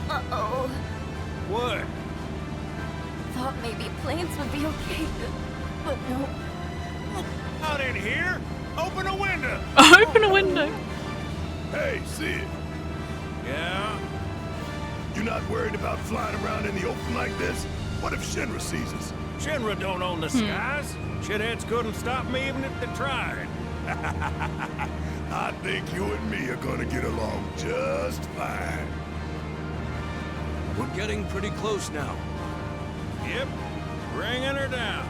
Uh-oh. What? Thought maybe planes would be okay, but no. Out in here? Open a window! Open a window. Hey, Sid, Yeah? you not worried about flying around in the open like this? What if Shinra sees us? Shinra don't own the skies. Shitheads couldn't stop me even if they tried. I think you and me are gonna get along just fine. We're getting pretty close now. Yep. Bringing her down.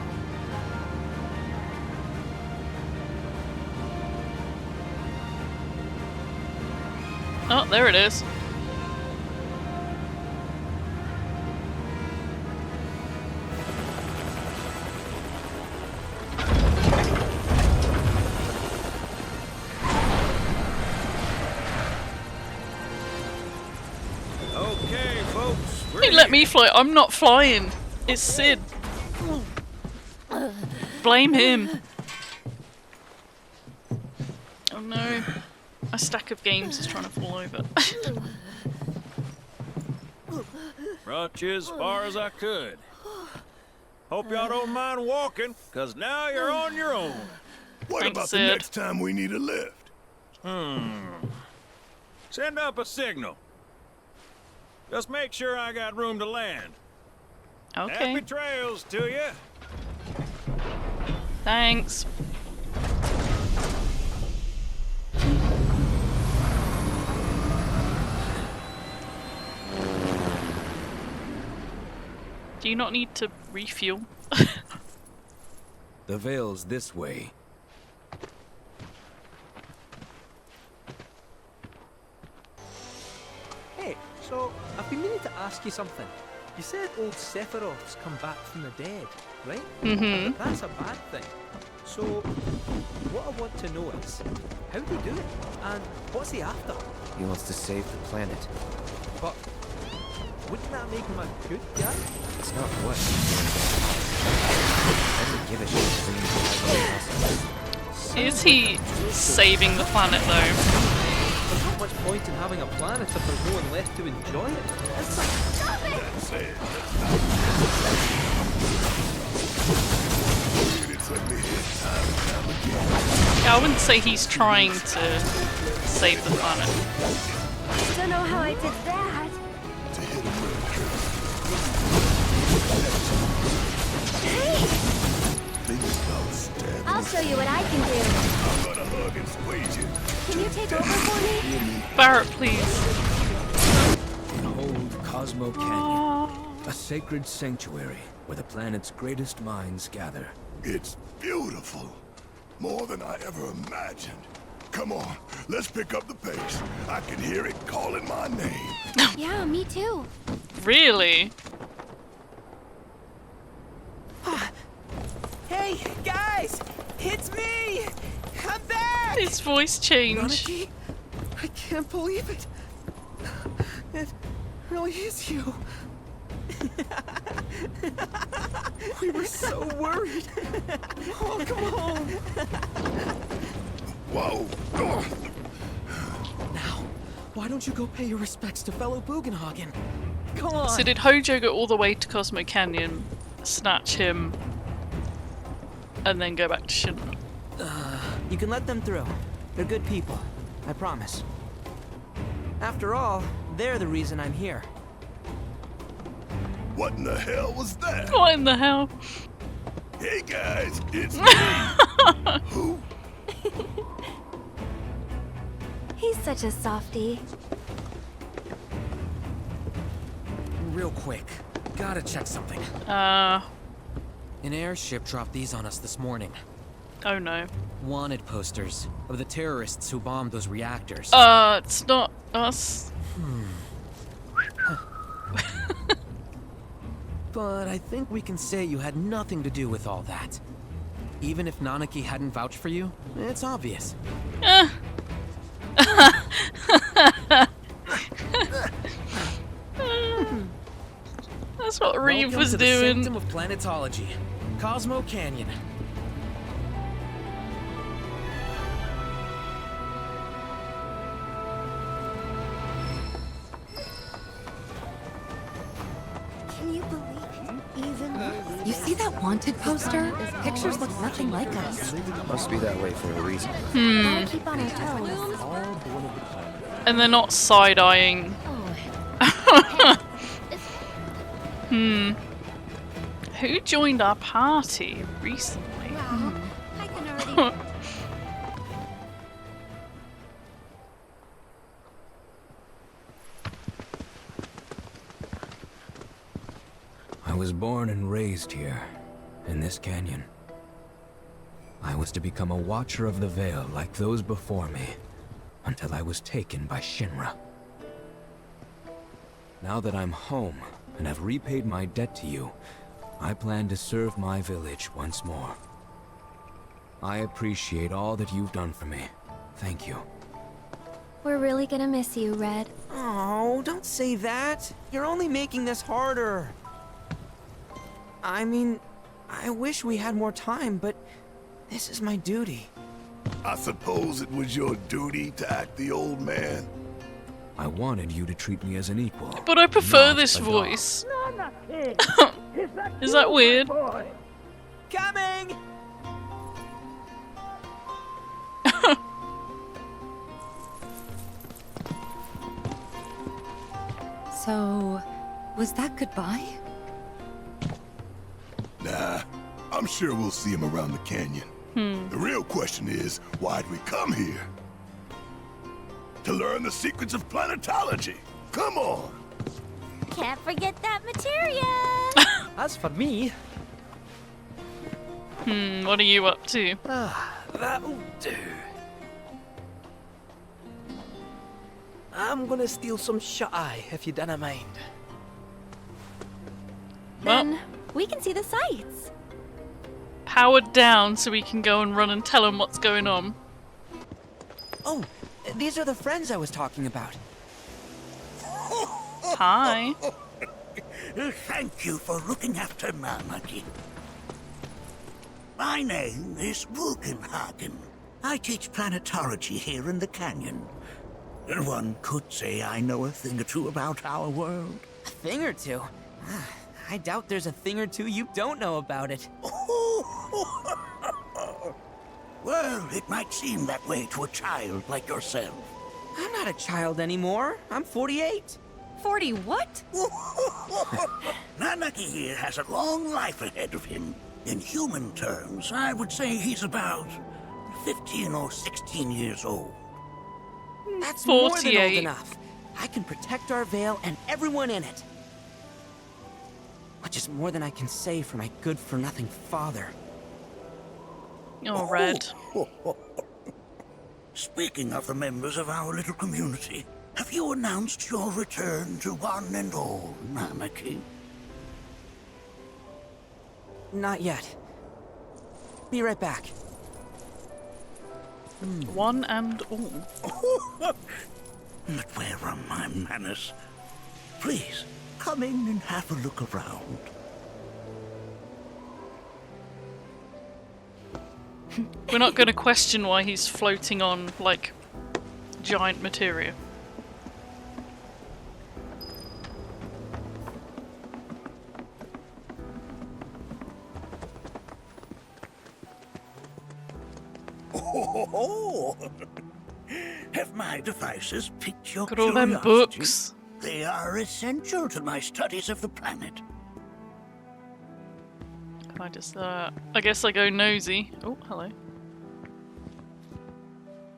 Oh, there it is. Okay, folks. Hey, let me fly. I'm not flying. It's Sid. Blame him. Oh no. A stack of games is trying to fall over. Brought you as far as I could. Hope y'all don't mind walking, cause now you're on your own. What Thanks, about the Sid. next time we need a lift? Send up a signal. Just make sure I got room to land. Okay. Happy trails to you. Thanks. Do you not need to refuel? The Vale's this way. Hey, so I've been meaning to ask you something. You said old Sephiroth's come back from the dead, right? Mm-hmm. But that's a bad thing. So, what I want to know is, how'd he do it? And what's he after? He wants to save the planet. But, wouldn't that make him a good guy? It's not what he doesn't give a shit if he Is he saving the planet though? There's not much point in having a planet if there's no one left to enjoy it. It's like, That's it. It's like they hit time and time again. Yeah, I wouldn't say he's trying to save the planet. Don't know how I did that. To hit a real trick. Hey, Things about stabbing. I'll show you what I can do. I'm gonna hug and squeeze you. Can you take over for me? Barrett, please. Behold Cosmo Canyon, a sacred sanctuary where the planet's greatest minds gather. It's beautiful. More than I ever imagined. Come on, let's pick up the pace. I can hear it calling my name. Yeah, me too. Really? Hey, guys! It's me! I'm back! His voice changed. Nanaki? I can't believe it. It really is you. We were so worried. Welcome home. Whoa. Oh. Now, why don't you go pay your respects to fellow Bugenhagen? Come on. So did Hojo go all the way to Cosmo Canyon, snatch him, and then go back to Shinra? You can let them through. They're good people. I promise. After all, they're the reason I'm here. What in the hell was that? What in the hell? Hey guys, it's me. Who? He's such a softie. Real quick, gotta check something. An airship dropped these on us this morning. Oh no. Wanted posters of the terrorists who bombed those reactors. It's not us. But I think we can say you had nothing to do with all that. Even if Nanaki hadn't vouched for you, it's obvious. That's what Reeve Welcome was to the doing. Sanctum of Planetology, Cosmo Canyon. see that wanted poster? Pictures look nothing like us. Must be that way for a reason. Gotta keep on our toes. And they're not side-eyeing. Who joined our party recently? Wow. I can already... I was born and raised here, in this canyon. I was to become a watcher of the Veil like those before me, until I was taken by Shinra. Now that I'm home and have repaid my debt to you, I plan to serve my village once more. I appreciate all that you've done for me. Thank you. We're really gonna miss you, Red. Oh, don't say that. You're only making this harder. I mean, I wish we had more time, but this is my duty. I suppose it was your duty to act the old man. I wanted you to treat me as an equal. But I prefer not this a dog. voice. Is that weird? Coming! So, was that goodbye? Nah, I'm sure we'll see him around the canyon. The real question is, why'd we come here? To learn the secrets of planetology. Come on! Can't forget that materia! As for me, What are you up to? that'll do. I'm gonna steal some shut-eye, if you don't mind. Then we can see the sights. Powered down so we can go and run and tell them what's going on. Oh, these are the friends I was talking about. Hi. Thank you for looking after Namaki. My name is Wugenhagen. I teach planetology here in the canyon. One could say I know a thing or two about our world. A thing or two? I doubt there's a thing or two you don't know about it. Well, it might seem that way to a child like yourself. I'm not a child anymore. I'm 48. 40 what? Nanaki here has a long life ahead of him. In human terms, I would say he's about 15 or 16 years old. That's more than old 48. enough. I can protect our Veil and everyone in it. Which is more than I can say for my good-for-nothing father. Oh, Red. Speaking of the members of our little community, have you announced your return to one and all, Namaki? Not yet. Be right back. One and all. But where are my manners? Please, come in and have a look around. We're not going to question why he's floating on, like, giant materia. Oh, have my devices piqued your Got all them curiosity? books. They are essential to my studies of the planet. Can I just, I guess I go nosy. Oh, hello.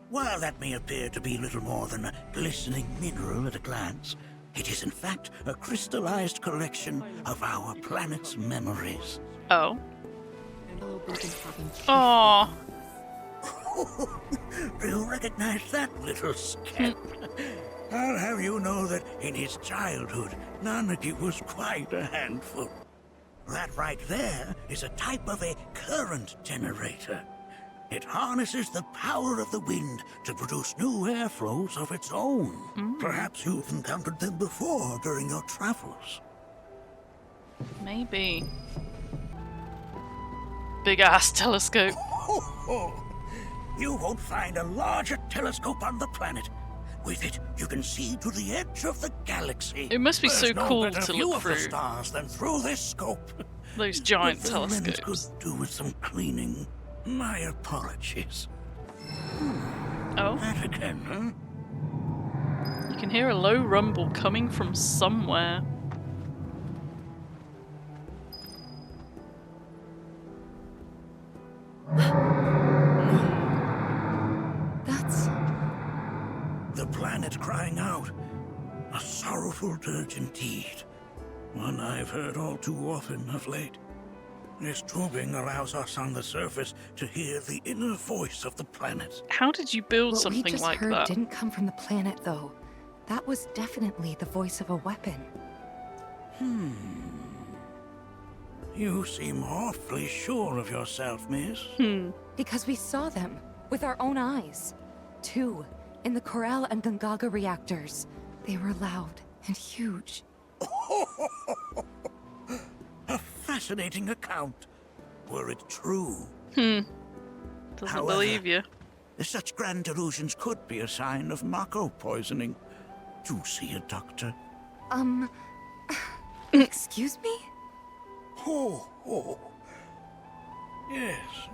While that may appear to be little more than a glistening mineral at a glance, it is in fact a crystallized collection of our planet's memories. Oh. Aww. Do you recognize that little scamp? I'll have you know that in his childhood, Nanaki was quite a handful. That right there is a type of a current generator. It harnesses the power of the wind to produce new airflows of its own. Perhaps you've encountered them before during your travels. Maybe. Big ass telescope. You won't find a larger telescope on the planet. With it, you can see to the edge of the galaxy. It must be There's so no cool better to view look of the through stars than through this scope. those giant The lens telescopes. could do with some cleaning. My apologies. Oh, That again, huh? you can hear a low rumble coming from somewhere. That's... The planet crying out. A sorrowful dirge indeed. One I've heard all too often of late. This tubing allows us on the surface to hear the inner voice of the planet. How did you build What we something just like heard that? didn't come from the planet, though. That was definitely the voice of a weapon. You seem awfully sure of yourself, miss. Because we saw them with our own eyes. 2 in the Corel and Gungaga reactors. They were loud and huge. A fascinating account, were it true. Doesn't However, believe you. Such grand delusions could be a sign of Mako poisoning. Do see a doctor. Excuse me? Oh. Yes.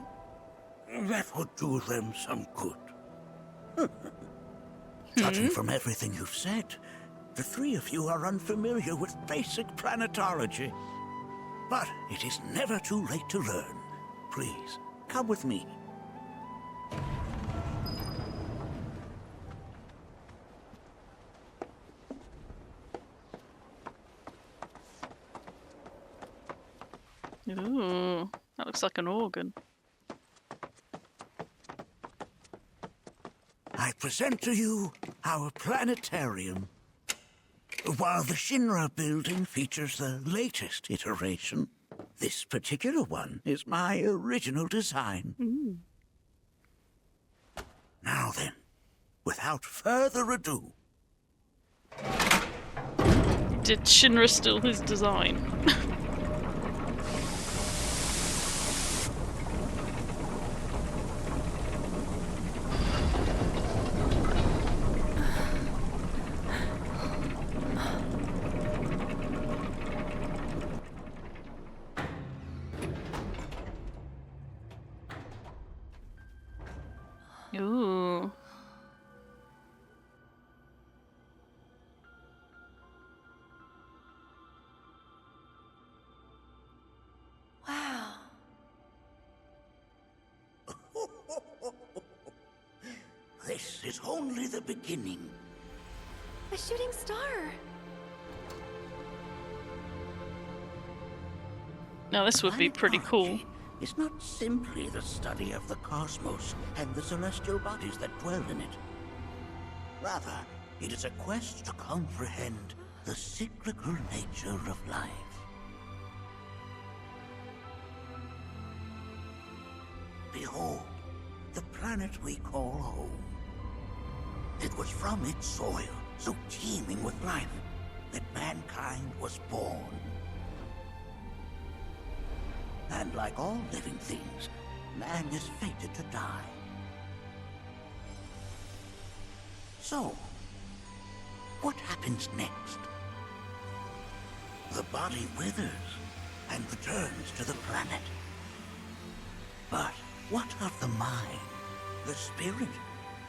That would do them some good. Judging from everything you've said, the 3 of you are unfamiliar with basic planetology. But it is never too late to learn. Please, come with me. Ooh, that looks like an organ. I present to you our planetarium. While the Shinra building features the latest iteration, this particular one is my original design. Now then, without further ado, Did Shinra steal his design? Ooh. Wow. this is only the beginning. A shooting star. Now this would be pretty cool. Planetology is not simply the study of the cosmos and the celestial bodies that dwell in it. Rather, it is a quest to comprehend the cyclical nature of life. Behold, the planet we call home. It was from its soil, so teeming with life, that mankind was born. And like all living things, man is fated to die. So, what happens next? The body withers and returns to the planet. But what of the mind, the spirit,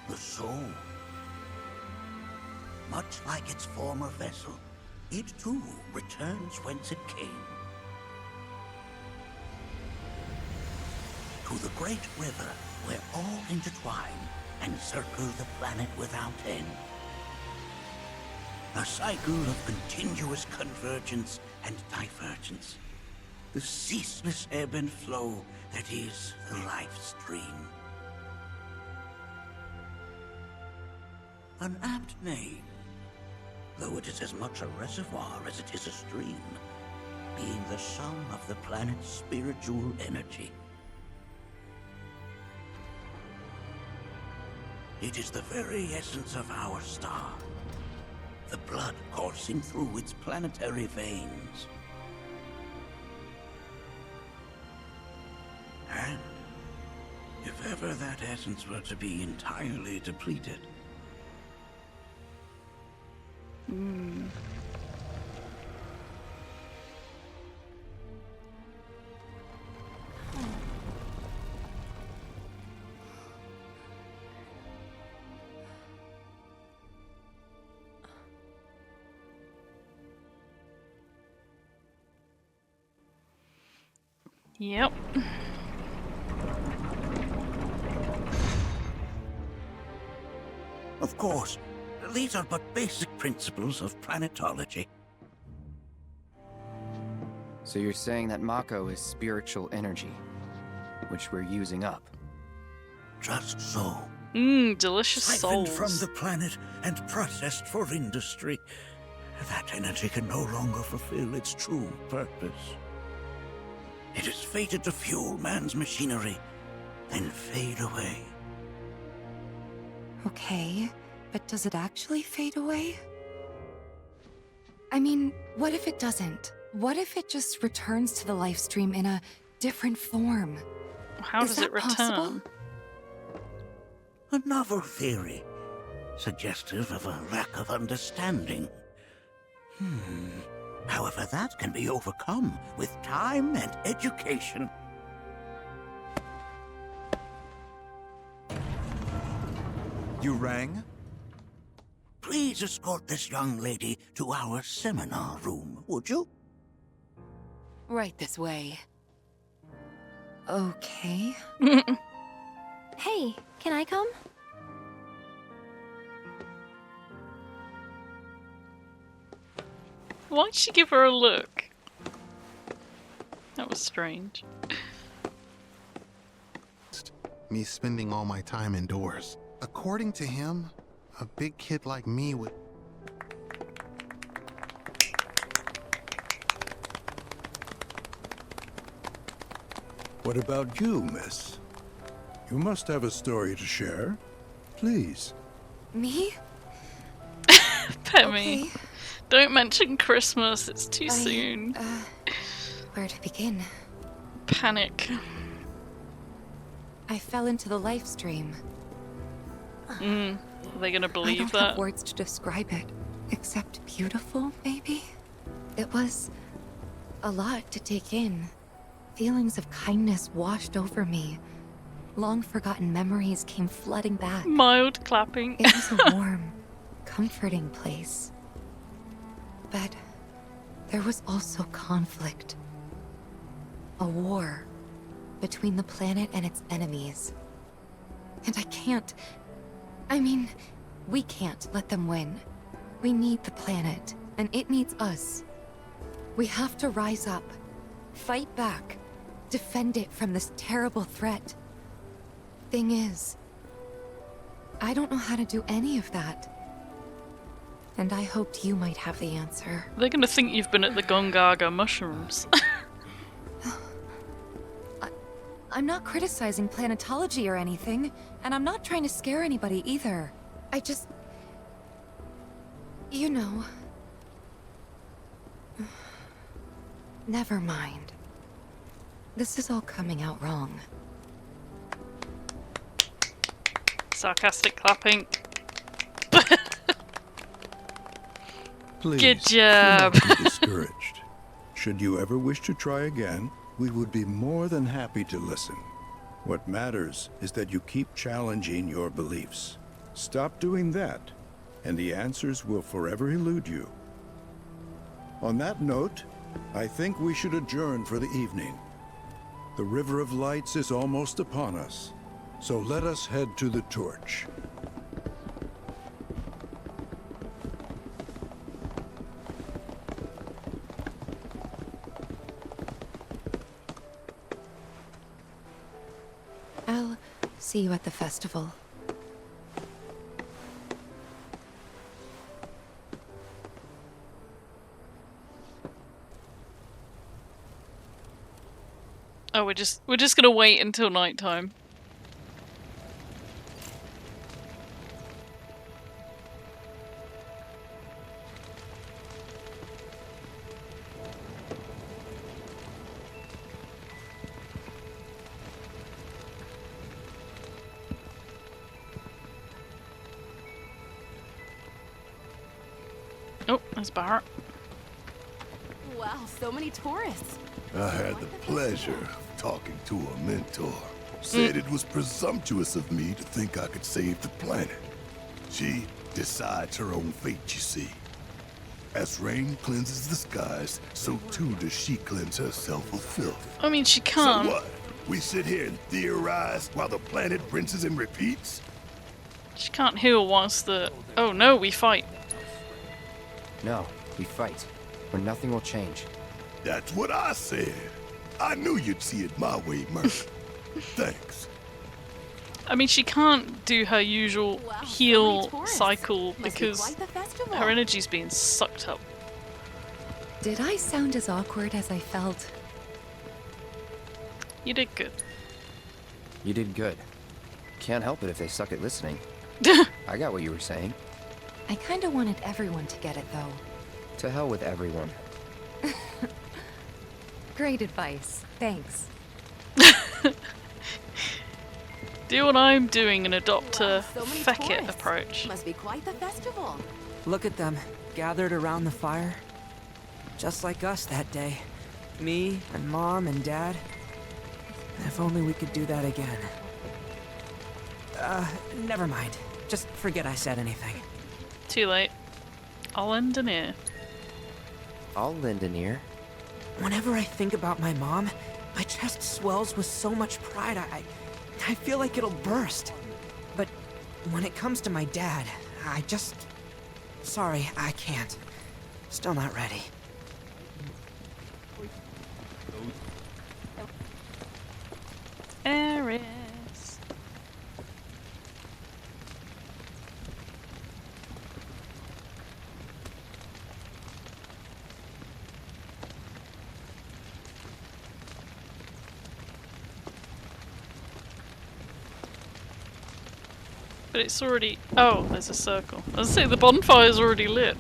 the soul? Much like its former vessel, it too returns whence it came. To the great river where all intertwine and circle the planet without end. A cycle of continuous convergence and divergence. The ceaseless ebb and flow that is the life stream. An apt name, though it is as much a reservoir as it is a stream, being the sum of the planet's spiritual energy. It is the very essence of our star, the blood coursing through its planetary veins. And if ever that essence were to be entirely depleted, Mm. Yep. Of course, these are but basic principles of planetology. So you're saying that Mako is spiritual energy, which we're using up? Just so. Mmm, delicious Siphoned souls. from the planet and processed for industry. That energy can no longer fulfill its true purpose. It is fated to fuel man's machinery, then fade away. Okay, but does it actually fade away? I mean, what if it doesn't? What if it just returns to the life stream in a different form? How Is does that it return? possible? A novel theory, suggestive of a lack of understanding. However, that can be overcome with time and education. You rang? Please escort this young lady to our seminar room, would you? Right this way. Okay. Hey, can I come? Why'd she give her a look? That was strange. Me spending all my time indoors. According to him, a big kid like me would... What about you, miss? You must have a story to share. Please. Me? Pemmy, don't mention Christmas, it's too soon. Where to begin? Panic. I fell into the life stream. Are they gonna I believe don't that? have words to describe it, except beautiful, maybe? It was a lot to take in. Feelings of kindness washed over me. Long forgotten memories came flooding back. Mild clapping. It was a warm, comforting place. But there was also conflict. A war between the planet and its enemies. And we can't let them win. We need the planet, and it needs us. We have to rise up, fight back, defend it from this terrible threat. Thing is, I don't know how to do any of that. And I hoped you might have the answer. They're gonna think you've been at the Gongaga mushrooms. I'm not criticizing planetology or anything, and I'm not trying to scare anybody either. I just... You know... Never mind. This is all coming out wrong. Sarcastic clapping. Please, Good do job. not be discouraged. Should you ever wish to try again, we would be more than happy to listen. What matters is that you keep challenging your beliefs. Stop doing that, and the answers will forever elude you. On that note, I think we should adjourn for the evening. The River of Lights is almost upon us, so let us head to the torch. I'll see you at the festival. Oh, we're just gonna wait until nighttime. Oh, there's Barrett. Wow, so many tourists. I had the pleasure of talking to a mentor. Said it was presumptuous of me to think I could save the planet. She decides her own fate, you see. As rain cleanses the skies, so too does she cleanse herself of filth. I mean, she can't. So what? We sit here and theorize while the planet rinses and repeats? She can't heal whilst the... Oh no, we fight. No, we fight, or nothing will change. That's what I said. I knew you'd see it my way, Merc. Thanks. I mean, she can't do her usual Wow, so heal many tourists. cycle Must be because quite the festival. her energy's being sucked up. Did I sound as awkward as I felt? You did good. You did good. Can't help it if they suck at listening. I got what you were saying. I kinda wanted everyone to get it, though. To hell with everyone. Great advice. Thanks. Do what I'm doing and adopt a So many feck it tourists. approach. Must be quite the festival. Look at them, gathered around the fire. Just like us that day. Me and Mom and Dad. If only we could do that again. Never mind. Just forget I said anything. Too late. I'll end an ear. I'll lend an ear. Whenever I think about my mom, my chest swells with so much pride, I feel like it'll burst. But when it comes to my dad, I just... Sorry, I can't. Still not ready. Eris. But it's already... Oh, there's a circle. I was saying the bonfire's already lit.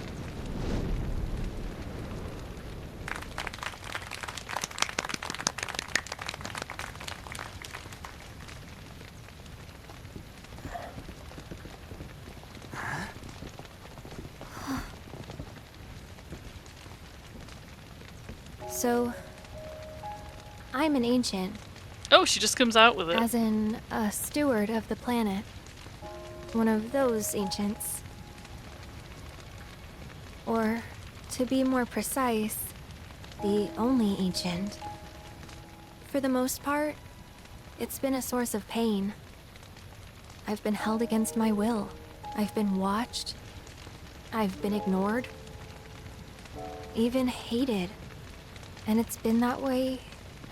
So, I'm an ancient, Oh, she just comes out with it. as in a steward of the planet. One of those ancients. Or, to be more precise, the only ancient. For the most part, it's been a source of pain. I've been held against my will. I've been watched. I've been ignored. Even hated. And it's been that way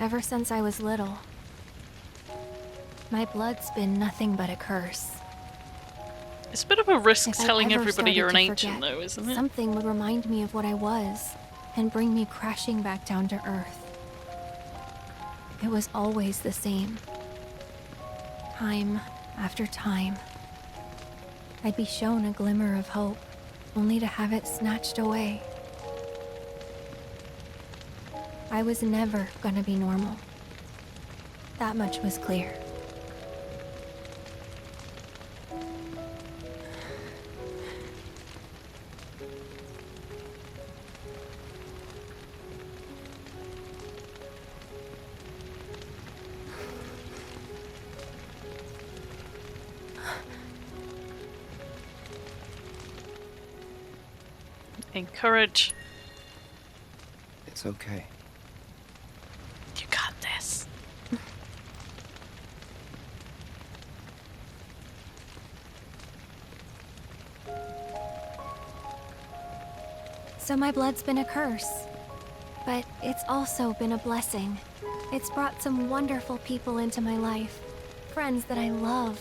ever since I was little. My blood's been nothing but a curse. It's a bit of a risk If I telling ever everybody you're an started to ancient, forget, though, isn't it? Something would remind me of what I was and bring me crashing back down to Earth. It was always the same. Time after time. I'd be shown a glimmer of hope, only to have it snatched away. I was never gonna be normal. That much was clear. Encourage. It's okay. You got this. So my blood's been a curse. But it's also been a blessing. It's brought some wonderful people into my life. Friends that I love.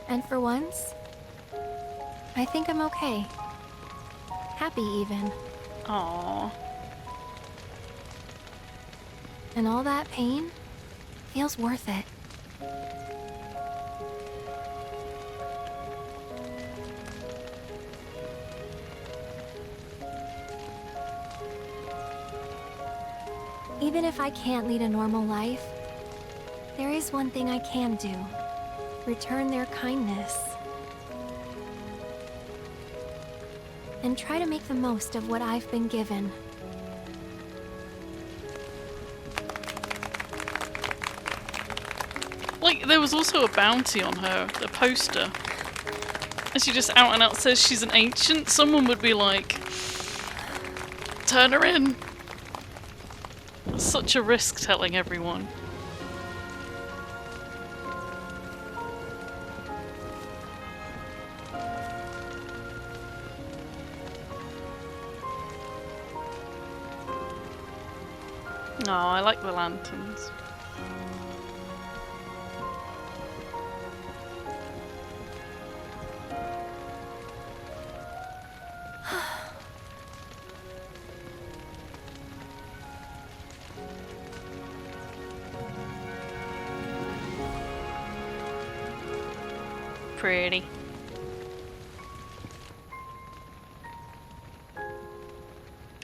And for once, I think I'm okay. Happy even. Aww. And all that pain feels worth it. Even if I can't lead a normal life, there is one thing I can do. Return their kindness. and try to make the most of what I've been given. Like, there was also a bounty on her, the poster. And she just out and out says she's an ancient. Someone would be like, turn her in. Such a risk telling everyone. Oh, I like the lanterns. Pretty.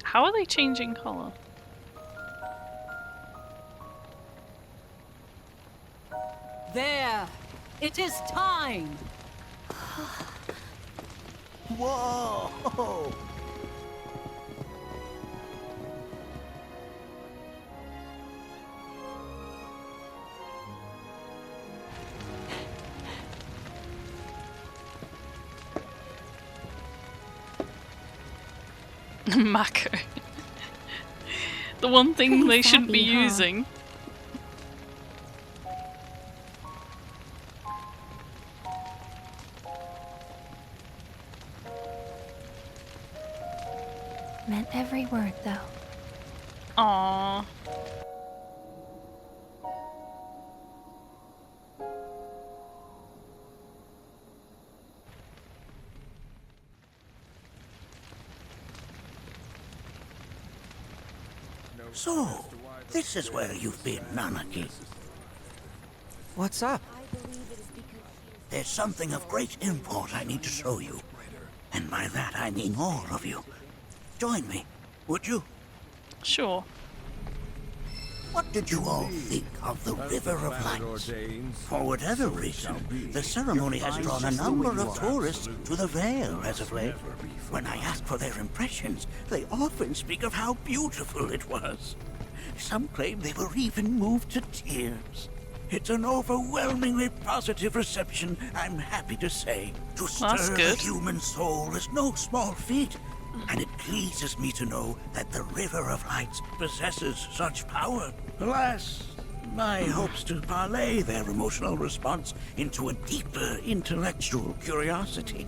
How are they changing colour? There! It is time! Whoa! Mako. The one thing Pretty they shouldn't be sappy, huh? using. Meant every word, though. Aww. So, this is where you've been, Nanaki. What's up? There's something of great import I need to show you. And by that I mean all of you. Join me, would you? Sure. What did you all think of the River of Lights? For whatever reason, the ceremony has drawn a number of tourists to the Vale as of late. When I ask for their impressions, they often speak of how beautiful it was. Some claim they were even moved to tears. It's an overwhelmingly positive reception, I'm happy to say. To stir the human soul is no small feat, and it pleases me to know that the River of Lights possesses such power. Alas, my hopes to parlay their emotional response into a deeper intellectual curiosity,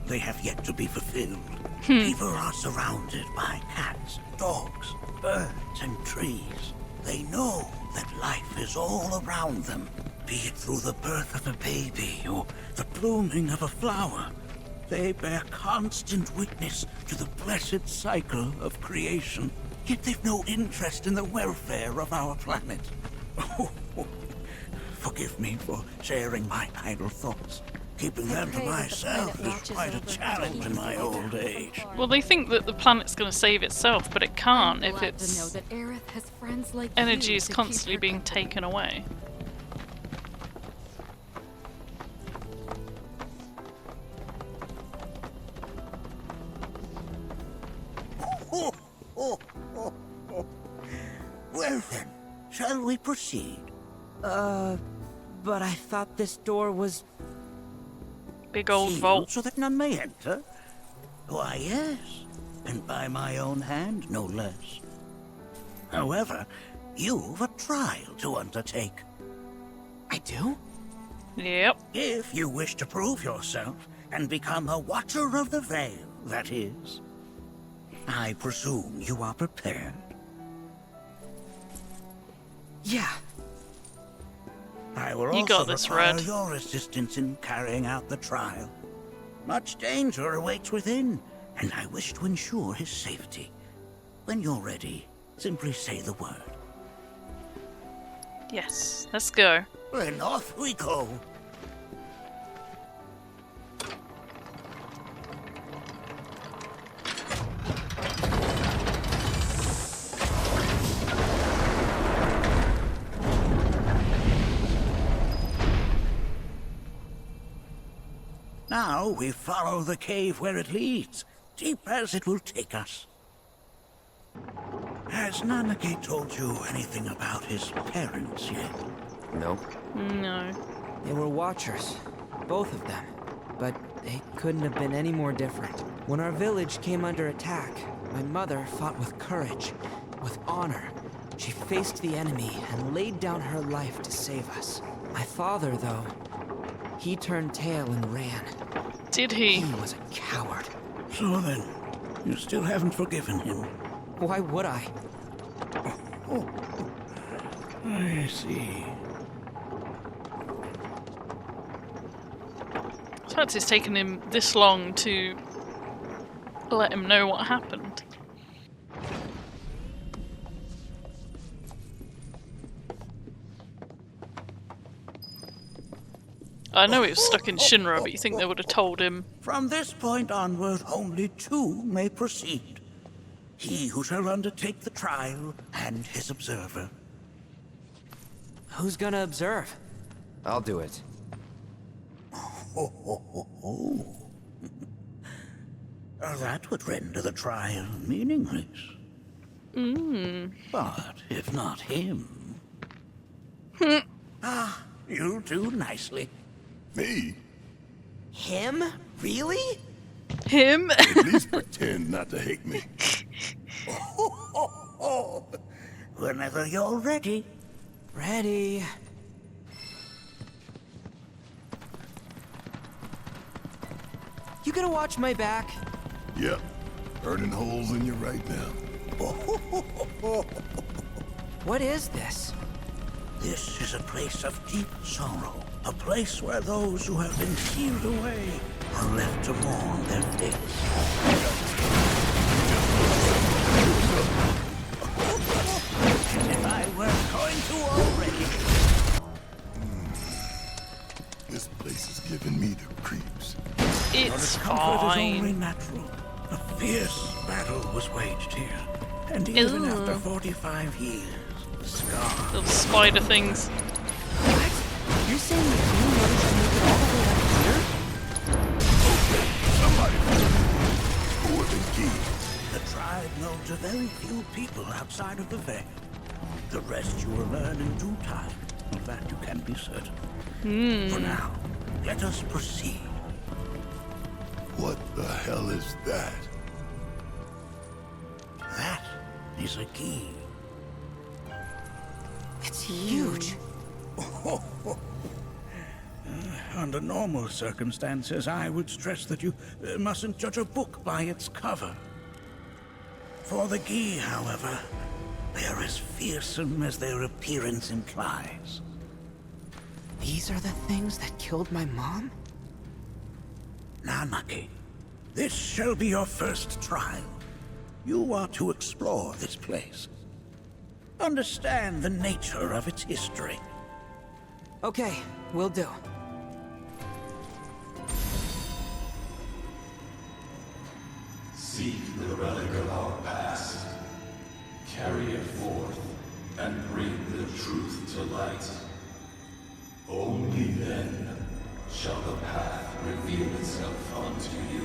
they have yet to be fulfilled. People are surrounded by cats, dogs, birds, and trees. They know that life is all around them, be it through the birth of a baby or the blooming of a flower. They bear constant witness to the blessed cycle of creation, yet they've no interest in the welfare of our planet. Forgive me for sharing my idle thoughts. Keeping them to myself is quite a challenge in my old age. Well, they think that the planet's going to save itself, but it can't if its energy is constantly being taken away. Well then, shall we proceed? But I thought this door was... Big old Sealed vault. so that none may enter? Why, yes. And by my own hand, no less. However, you've a trial to undertake. I do? Yep. If you wish to prove yourself and become a Watcher of the Veil, that is. I presume you are prepared. Yeah. I will You also got this, require Red. your assistance in carrying out the trial. Much danger awaits within, and I wish to ensure his safety. When you're ready, simply say the word. Yes, let's go. Then off we go. Now we follow the cave where it leads. deep as it will take us. Has Nanake told you anything about his parents yet? Nope. No. They were watchers, both of them. But they couldn't have been any more different. When our village came under attack, my mother fought with courage, with honor. She faced the enemy and laid down her life to save us. My father, though, he turned tail and ran. Did he? He was a coward. So then, you still haven't forgiven him? Why would I? Oh, I see. The fact it's taken him this long to let him know what happened. I know he was stuck in Shinra, but you think they would have told him? From this point onward, only two may proceed. He who shall undertake the trial, and his observer. Who's gonna observe? I'll do it. That would render the trial meaningless. But if not him... you'll do nicely. Me? Him? Really? Him? At least pretend not to hate me. Whenever you're ready. Ready. You gonna watch my back? Yep. Burning holes in you right now. What is this? This is a place of deep sorrow. A place where those who have been sealed away are left to mourn their fate. If I weren't going to already. This place is giving me the creeps. It's Comfort is only fine. natural. A fierce battle was waged here. And even after 45 years, the scar... Little spider things. What? You're saying the Queen managed to make it all the way up here? Okay, somebody. Who are the key? The tribe known to very few people outside of the Veil. The rest you will learn in due time. Of that you can be certain. For now, let us proceed. What the hell is that? That is a key. It's huge. Under normal circumstances, I would stress that you mustn't judge a book by its cover. For the Gi, however, they are as fearsome as their appearance implies. These are the things that killed my mom? Nanake, this shall be your first trial. You are to explore this place. Understand the nature of its history. Okay, will do. Seek the relic of our past. Carry it forth and bring the truth to light. Only then shall the path reveal itself unto you.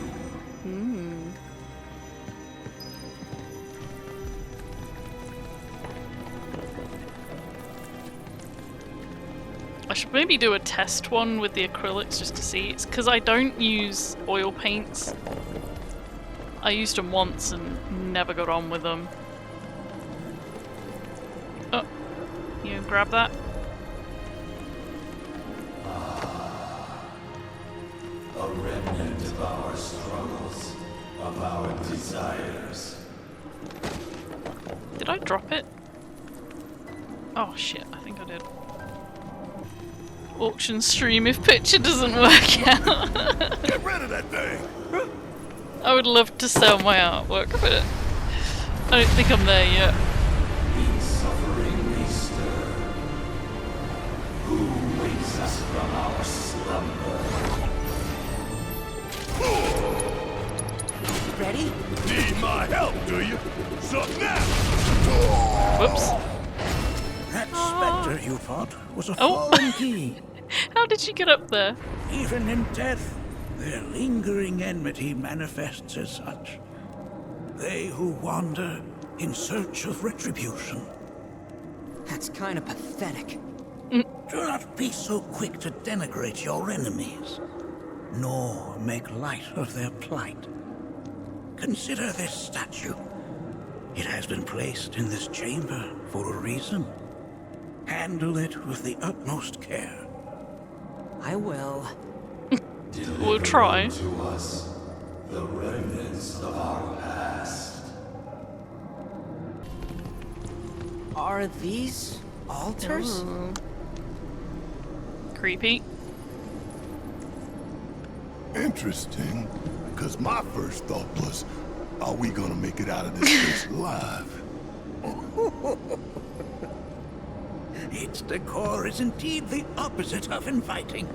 I should maybe do a test one with the acrylics just to see. It's because I don't use oil paints. I used them once and never got on with them. Oh, you grab that? A remnant of our struggles, of our desires. Did I drop it? Oh shit, I think I did. Auction stream if picture doesn't work out. Get rid of that thing! I would love to sell my artwork, but I don't think I'm there yet. In suffering we stir. Who wakes us from our slumber? Ready? Need my help, do you? So now! Whoops. That specter you fought was a Oh. fallen Gi. How did she get up there? Even in death, Their lingering enmity manifests as such. They who wander in search of retribution. That's kind of pathetic. Do not be so quick to denigrate your enemies, nor make light of their plight. Consider this statue. It has been placed in this chamber for a reason. Handle it with the utmost care. I will. We'll try. To us, the remnants of our past. Are these altars? Ooh. Creepy. Interesting, because my first thought was, are we gonna make it out of this place alive? Its decor is indeed the opposite of inviting.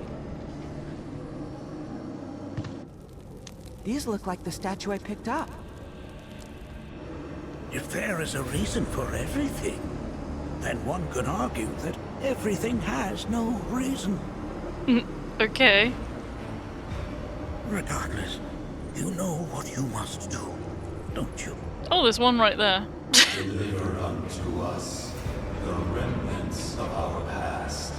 These look like the statue I picked up. If there is a reason for everything, then one could argue that everything has no reason. Okay. Regardless, you know what you must do, don't you? Oh, there's one right there. Deliver unto us the remnants of our past.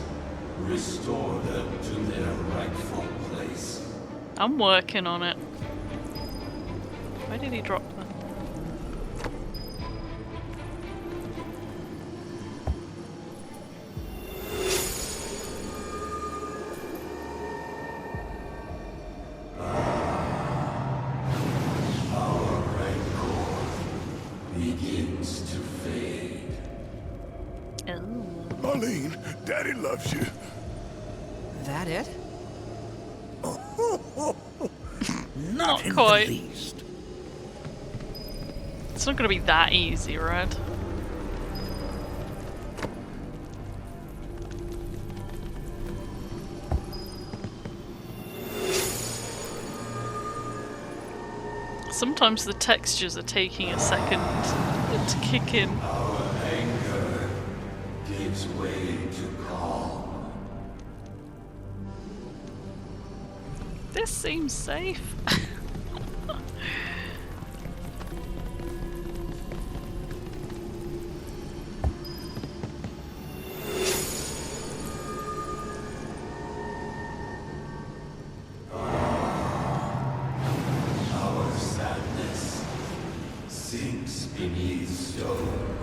Restore them to their rightful place. I'm working on it. Where did he drop them? Our rancor begins to fade. Marlene, Daddy loves you. That it? Not in quite. the least. It's not gonna be that easy, right? Sometimes the textures are taking a second to kick in. Our anger gives way to calm. This seems safe. Our sadness sinks beneath stone.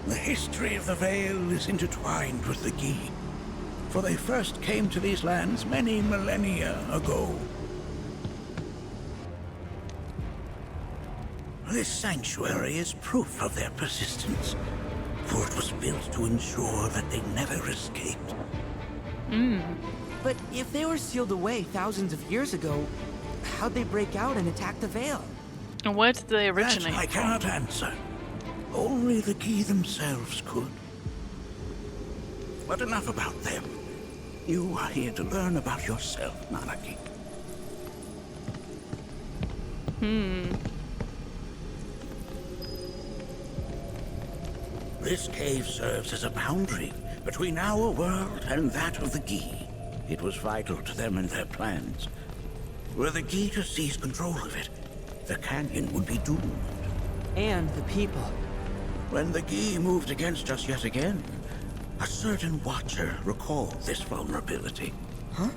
The history of the Vale is intertwined with the Gi, for they first came to these lands many millennia ago. This sanctuary is proof of their persistence, for it was built to ensure that they never escaped. But if they were sealed away thousands of years ago, how'd they break out and attack the Vale? And where did they That originate I from? cannot answer. Only the Gi themselves could. But enough about them. You are here to learn about yourself, Nanaki. This cave serves as a boundary between our world and that of the Gi. It was vital to them and their plans. Were the Gi to seize control of it, the canyon would be doomed. And the people. When the Gi moved against us yet again, a certain watcher recalled this vulnerability. Huh?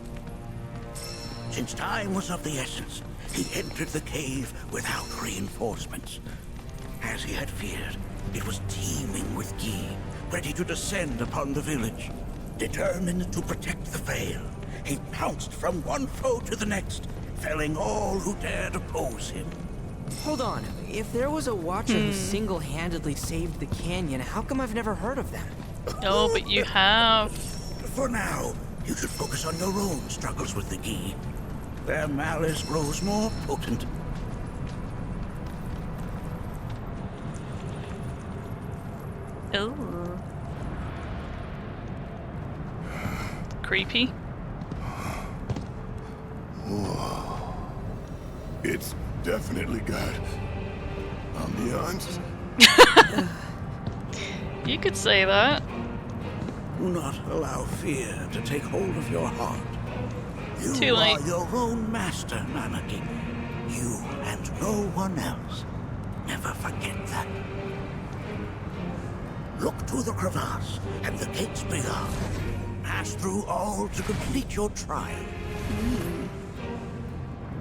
Since time was of the essence, he entered the cave without reinforcements. As he had feared, it was teeming with Gi, ready to descend upon the village. Determined to protect the Vale, he pounced from one foe to the next, felling all who dared oppose him. Hold on. If there was a watcher who single-handedly saved the canyon, how come I've never heard of them? Oh, but you have. For now, you should focus on your own struggles with the Gi. Their malice grows more potent. Oh. Creepy. Whoa. It's definitely got ambiance. You could say that. Do not allow fear to take hold of your heart. You Too late. are your own master, Nanaki. You and no one else. Never forget that. Look to the crevasse and the gates beyond. Pass through all to complete your trial.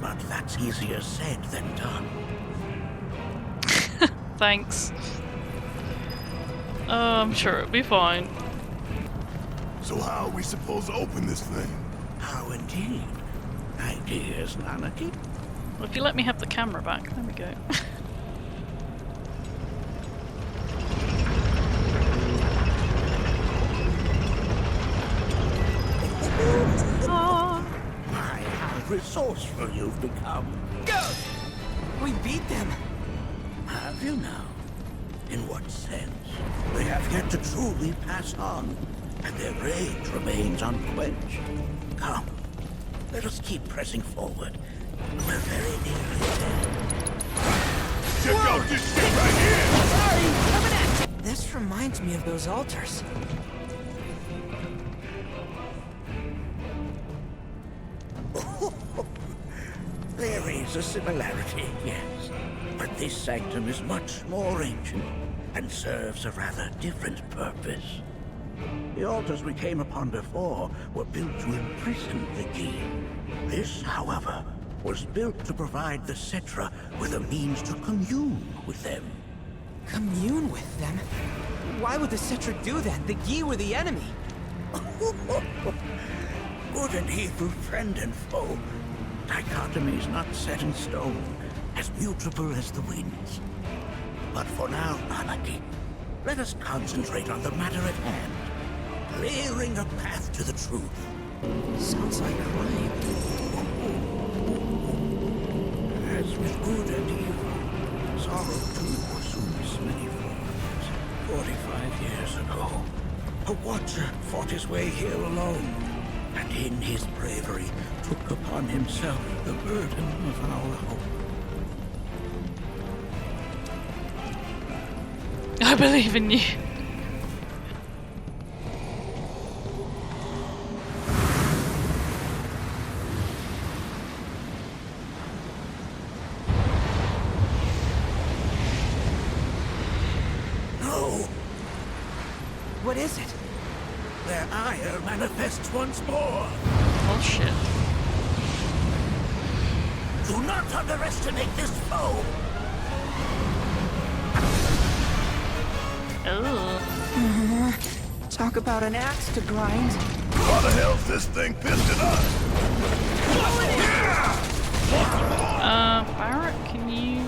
But that's easier said than done. Thanks. I'm sure it'll be fine. So how are we supposed to open this thing? How indeed? Ideas, Nanaki? Well, if you let me have the camera back, there we go. My, how resourceful you've become. Go! We beat them. Have you now? In what sense? They have yet to truly pass on, and their rage remains unquenched. Come, let us keep pressing forward. We're very nearly there. Check out this shit right here! Sorry, coming at you. This reminds me of those altars. There is a similarity, yes. But this sanctum is much more ancient and serves a rather different purpose. The altars we came upon before were built to imprison the key. This, however, was built to provide the Cetra with a means to commune with them. Commune with them? Why would the Cetra do that? The Gi were the enemy. Good and evil, friend and foe. Dichotomy is not set in stone, as mutable as the winds. But for now, Nanaki, let us concentrate on the matter at hand, clearing a path to the truth. Sounds like crime. As with good and evil, sorrow too assumes many forms. 45 years ago, a Watcher fought his way here alone, and in his bravery took upon himself the burden of our hope. I believe in you. No! What is it? Their ire manifests once more. Oh shit. Do not underestimate this foe. Oh. Talk about an axe to grind. Why the hell's this thing pissing us? Barrett, can you?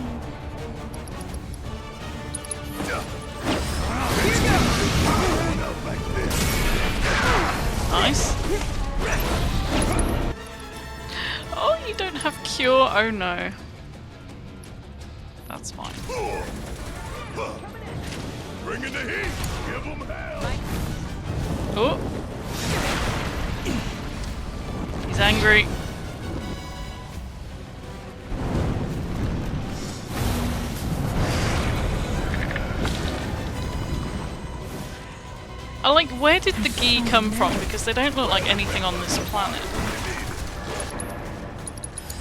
Nice. Oh, you don't have cure? Oh no. That's fine. Bring in the heat! Give them hell! Oh. He's angry. I like, where did the Gi come from? Because they don't look like anything on this planet.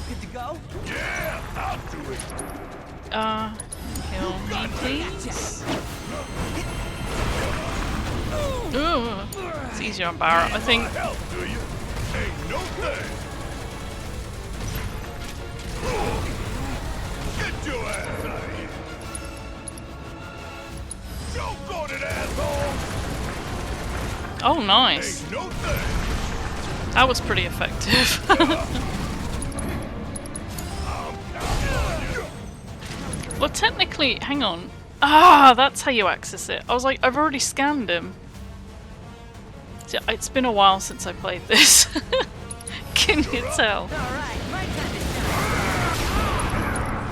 Good to go? Yeah, I'll do it. Kill me, please. Ooh, it's easier on Barrett, I think. Help, do you? Ain't no thing. Get your ass out of here. Choke on it, asshole. Oh, nice. Ain't no thing. That was pretty effective. Well, technically, hang on. Ah, that's how you access it. I was like, I've already scanned him. See, it's been a while since I played this. Can you tell?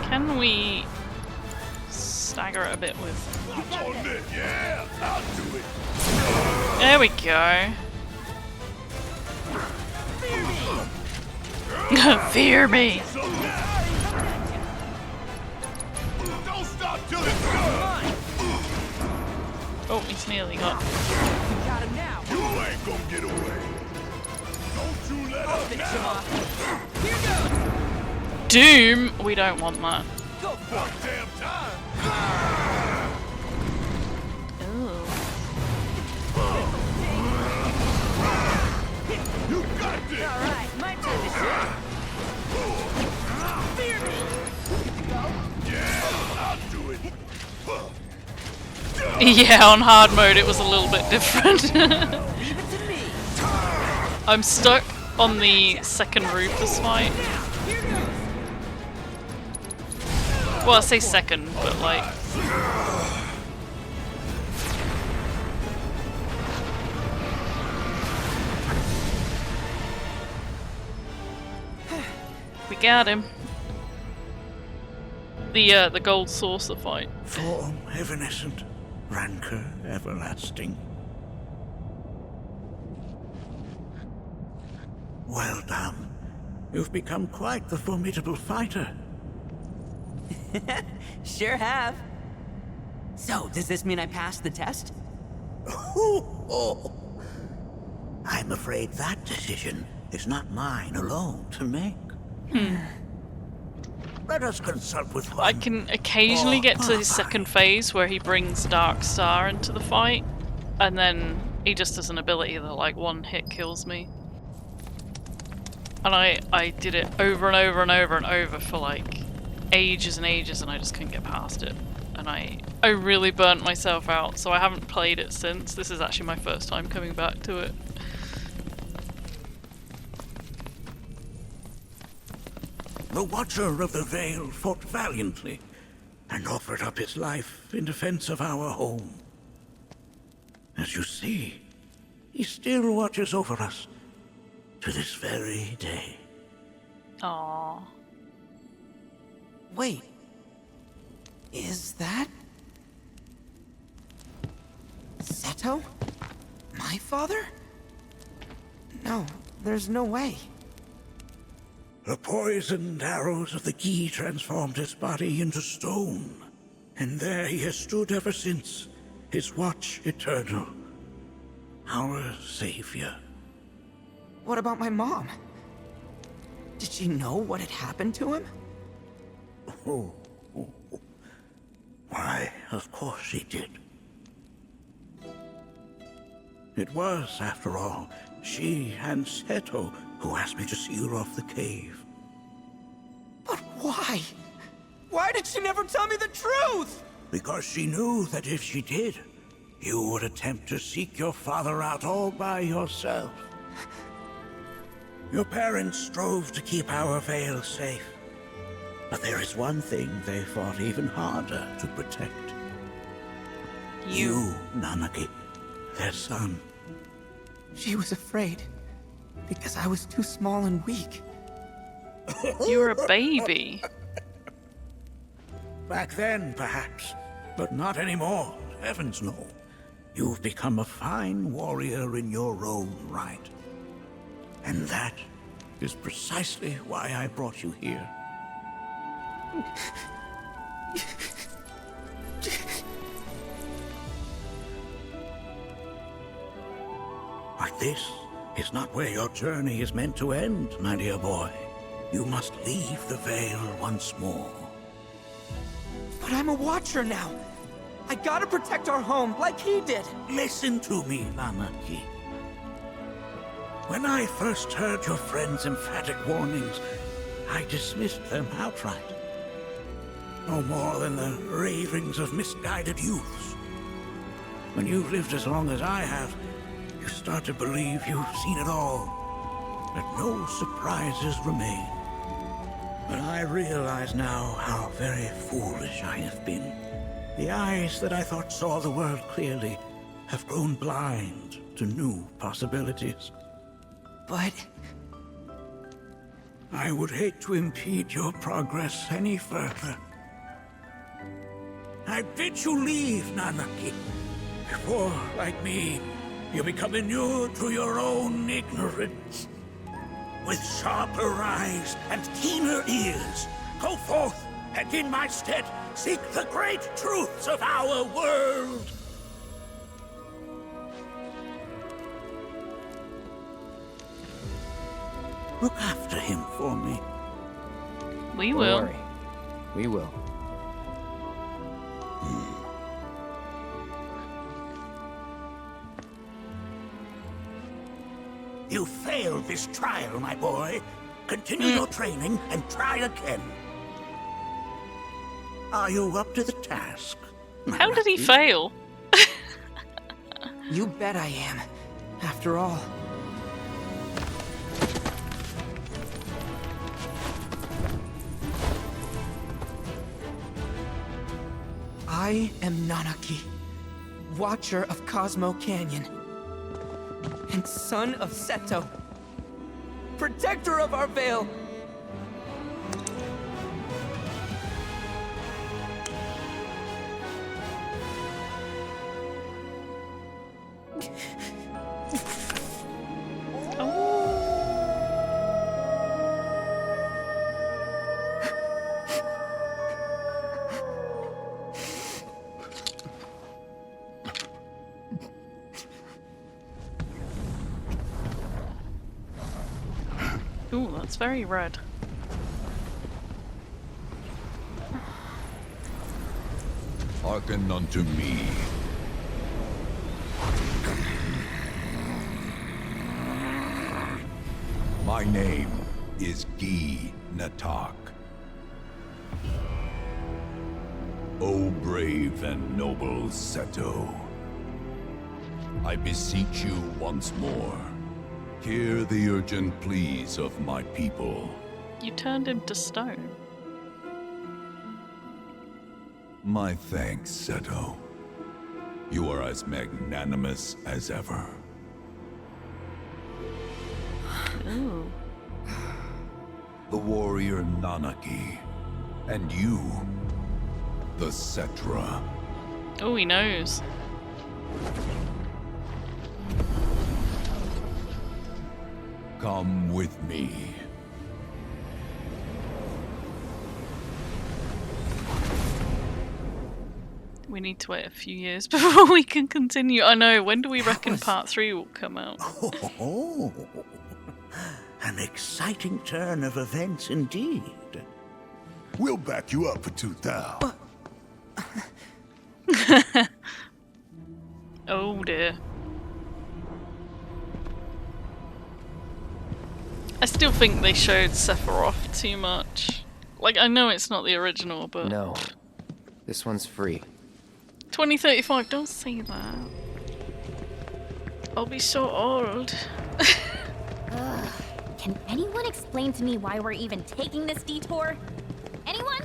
Can we stagger it a bit with... Yeah, I'll do it. There we go. Fear me. Don't stop till it's done. Oh, he's nearly got. Got him now. You ain't gonna get away. Don't you let I'll up finish him now! off. Here goes. Doom! We don't want that. Go for About it. damn time! Ooh. You got this! All right, my turn to shoot. Fear me. Yeah, I'll do it! Yeah, on hard mode it was a little bit different. Leave it to me. I'm stuck on the second roof this fight. Here goes. Well, I say second, but like... We got him. The gold saucer fight. Form evanescent, rancor everlasting. Well done. You've become quite the formidable fighter. Sure have. So, does this mean I passed the test? I'm afraid that decision is not mine alone to make. Let us consult with one. I can occasionally get to his second phase where he brings Dark Star into the fight, and then he just has an ability that like one hit kills me. And I did it over and over and over and over for like ages and ages, and I just couldn't get past it. And I really burnt myself out, so I haven't played it since. This is actually my first time coming back to it. The Watcher of the Veil fought valiantly and offered up his life in defense of our home. As you see, he still watches over us to this very day. Aww. Wait. Is that... Seto? My father? No, there's no way. The poisoned arrows of the key transformed his body into stone, and there he has stood ever since, his watch eternal, our savior. What about my mom? Did she know what had happened to him? Oh. Why, of course she did. It was, after all, she and Seto who asked me to seal off the cave. But why? Why did she never tell me the truth? Because she knew that if she did, you would attempt to seek your father out all by yourself. Your parents strove to keep our Vale safe. But there is one thing they fought even harder to protect. You, Nanaki, their son. She was afraid. Because I was too small and weak. You were a baby. Back then, perhaps. But not anymore. Heavens no. You've become a fine warrior in your own right. And that is precisely why I brought you here. But this is not where your journey is meant to end, my dear boy. You must leave the Vale once more. But I'm a Watcher now. I gotta protect our home, like he did. Listen to me, Nanaki. When I first heard your friend's emphatic warnings, I dismissed them outright. No more than the ravings of misguided youths. When you've lived as long as I have, you start to believe you've seen it all, that no surprises remain. But I realize now how very foolish I have been. The eyes that I thought saw the world clearly have grown blind to new possibilities. But... I would hate to impede your progress any further. I bid you leave, Nanaki, before, like me, you become inured to your own ignorance. With sharper eyes and keener ears, go forth and in my stead seek the great truths of our world. Look after him for me. We Don't will. worry. We will. You failed this trial, my boy. Continue your training and try again. Are you up to the task? How did he fail? You bet I am. After all. I am Nanaki, Watcher of Cosmo Canyon, and son of Seto, Protector of our Vale. Ooh, that's very red. Hearken unto me. My name is Gi Natak. O brave and noble Seto, I beseech you once more, hear the urgent pleas of my people. You turned him to stone. My thanks, Seto. You are as magnanimous as ever. Ooh. The warrior Nanaki, and you, the Cetra. Oh, he knows. Come with me. We need to wait a few years before we can continue. I know, when do we reckon part 3 will come out? Oh, an exciting turn of events indeed. We'll back you up for 2,000. Oh dear. I still think they showed Sephiroth too much. Like, I know it's not the original, but... No. This one's free. 2035, don't say that. I'll be so old. Ugh. Can anyone explain to me why we're even taking this detour? Anyone?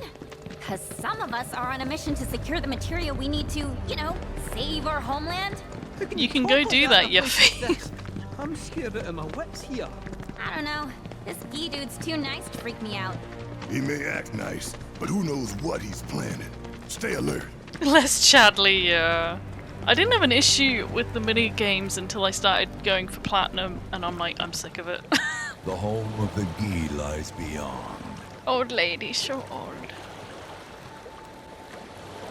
Because some of us are on a mission to secure the material we need to, you know, save our homeland. You can go do that, Yuffie. I'm scared out of my wits here. I don't know. This Gi dude's too nice to freak me out. He may act nice, but who knows what he's planning. Stay alert. Less Chadley, yeah. I didn't have an issue with the mini games until I started going for platinum, and I'm like, I'm sick of it. The home of the Gi lies beyond. Old lady, so old.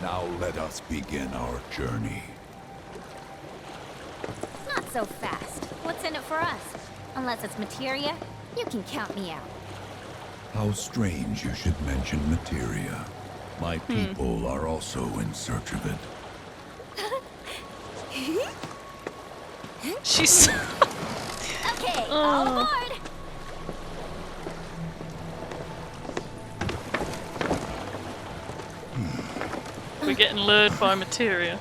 Now let us begin our journey. Not so fast. What's in it for us? Unless it's materia, you can count me out. How strange you should mention materia. My people are also in search of it. She's... Okay, all aboard! We're getting lured by materia.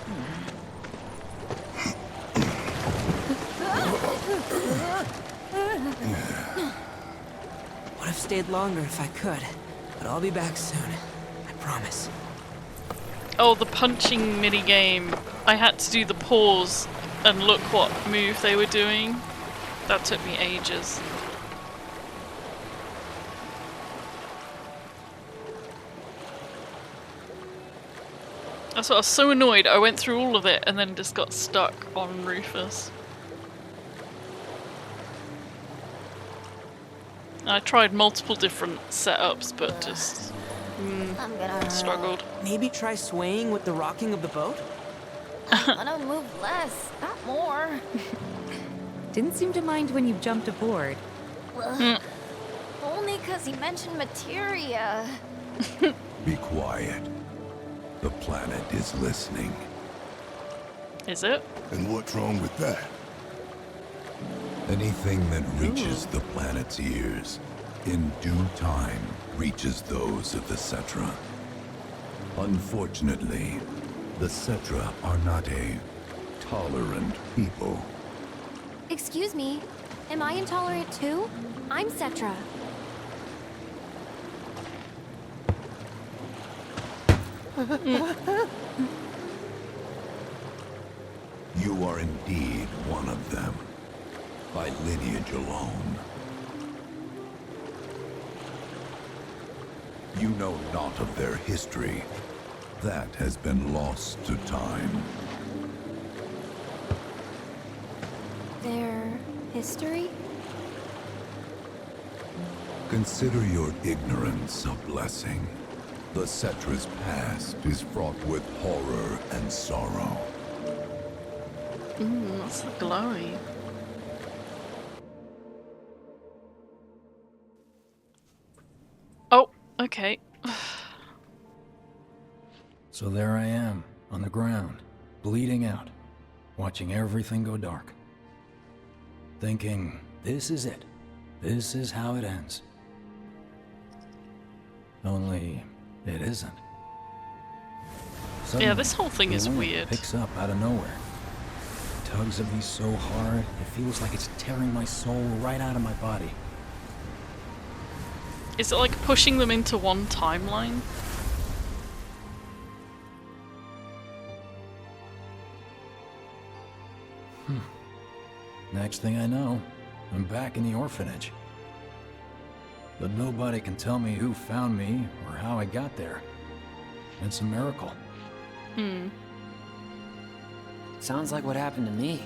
Would have stayed longer if I could, but I'll be back soon. I promise. Oh, the punching mini game. I had to do the pause and look what move they were doing. That took me ages. That's what I was so annoyed. I went through all of it and then just got stuck on Rufus. I tried multiple different setups, but just struggled. Maybe try swaying with the rocking of the boat? I wanna move less, not more. Didn't seem to mind when you jumped aboard. Ugh. because he mentioned materia. Be quiet. The planet is listening. Is it? And what's wrong with that? Anything that reaches the planet's ears, in due time, reaches those of the Cetra. Unfortunately, the Cetra are not a tolerant people. Excuse me, am I intolerant too? I'm Cetra. You are indeed one of them, by lineage alone. You know not of their history. That has been lost to time. Their history? Consider your ignorance a blessing. The Cetra's past is fraught with horror and sorrow. That's the glowy. Oh, okay. So there I am, on the ground, bleeding out, watching everything go dark. Thinking, this is it. This is how it ends. Only, it isn't. Yeah, this whole thing is the wind weird. Picks up out of nowhere. Tugs at me so hard, it feels like it's tearing my soul right out of my body. Is it like pushing them into one timeline? Next thing I know, I'm back in the orphanage. But nobody can tell me who found me or how I got there. It's a miracle. Sounds like what happened to me.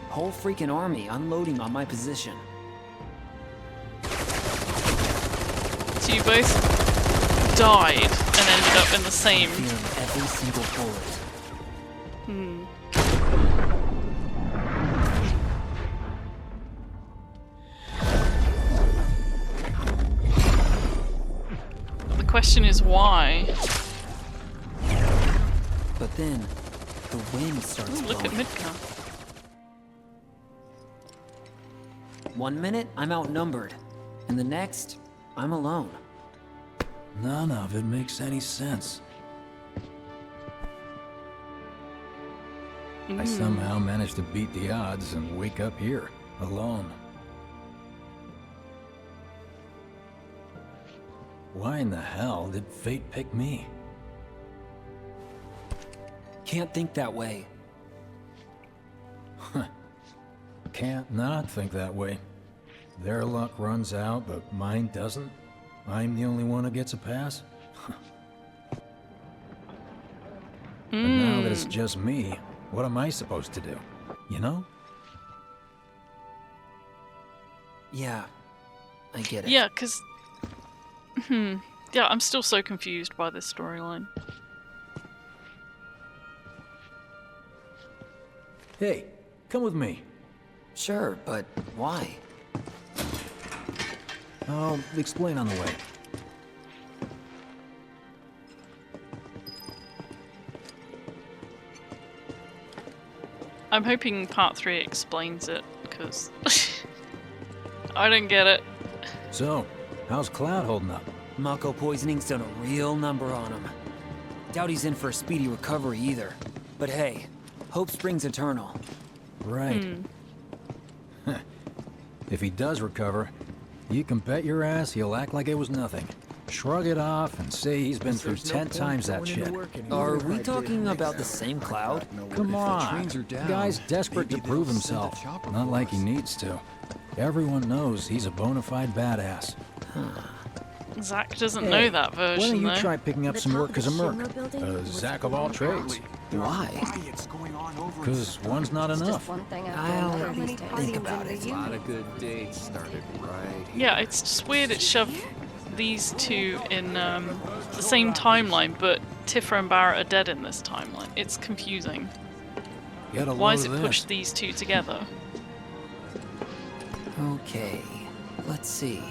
Whole freaking army unloading on my position. So you both died and ended up in the same. Feeling every single bullet. The question is why? But then, the wind starts Ooh, look at blowing. Midgar. 1 minute, I'm outnumbered. And the next, I'm alone. None of it makes any sense. I somehow managed to beat the odds and wake up here, alone. Why in the hell did fate pick me? Can't think that way. Can't not think that way. Their luck runs out, but mine doesn't. I'm the only one who gets a pass. But now that it's just me, what am I supposed to do? You know? Yeah, I get it. Yeah, because... Yeah, I'm still so confused by this storyline. Hey, come with me. Sure, but why? I'll explain on the way. I'm hoping part 3 explains it, because I don't get it. So, how's Cloud holding up? Mako poisoning's done a real number on him. Doubt he's in for a speedy recovery either. But hey, hope springs eternal. Right. If he does recover, you can bet your ass he'll act like it was nothing. Shrug it off and say he's been through 10 times that shit. Are we talking about the same Cloud? Come on. The guy's desperate to prove himself. Not like he needs to. Everyone knows he's a bona fide badass. Zack doesn't know that Why version, don't you though. try picking up some work as a merc? Zack of all trades. Why? Because one's not enough. I'll think about it. A lot of good dates started right here. Yeah, it's just weird it shoved these two in the same timeline, but Tifa and Barrett are dead in this timeline. It's confusing. Get a Why load is it of this. pushed these two together? Okay, let's see.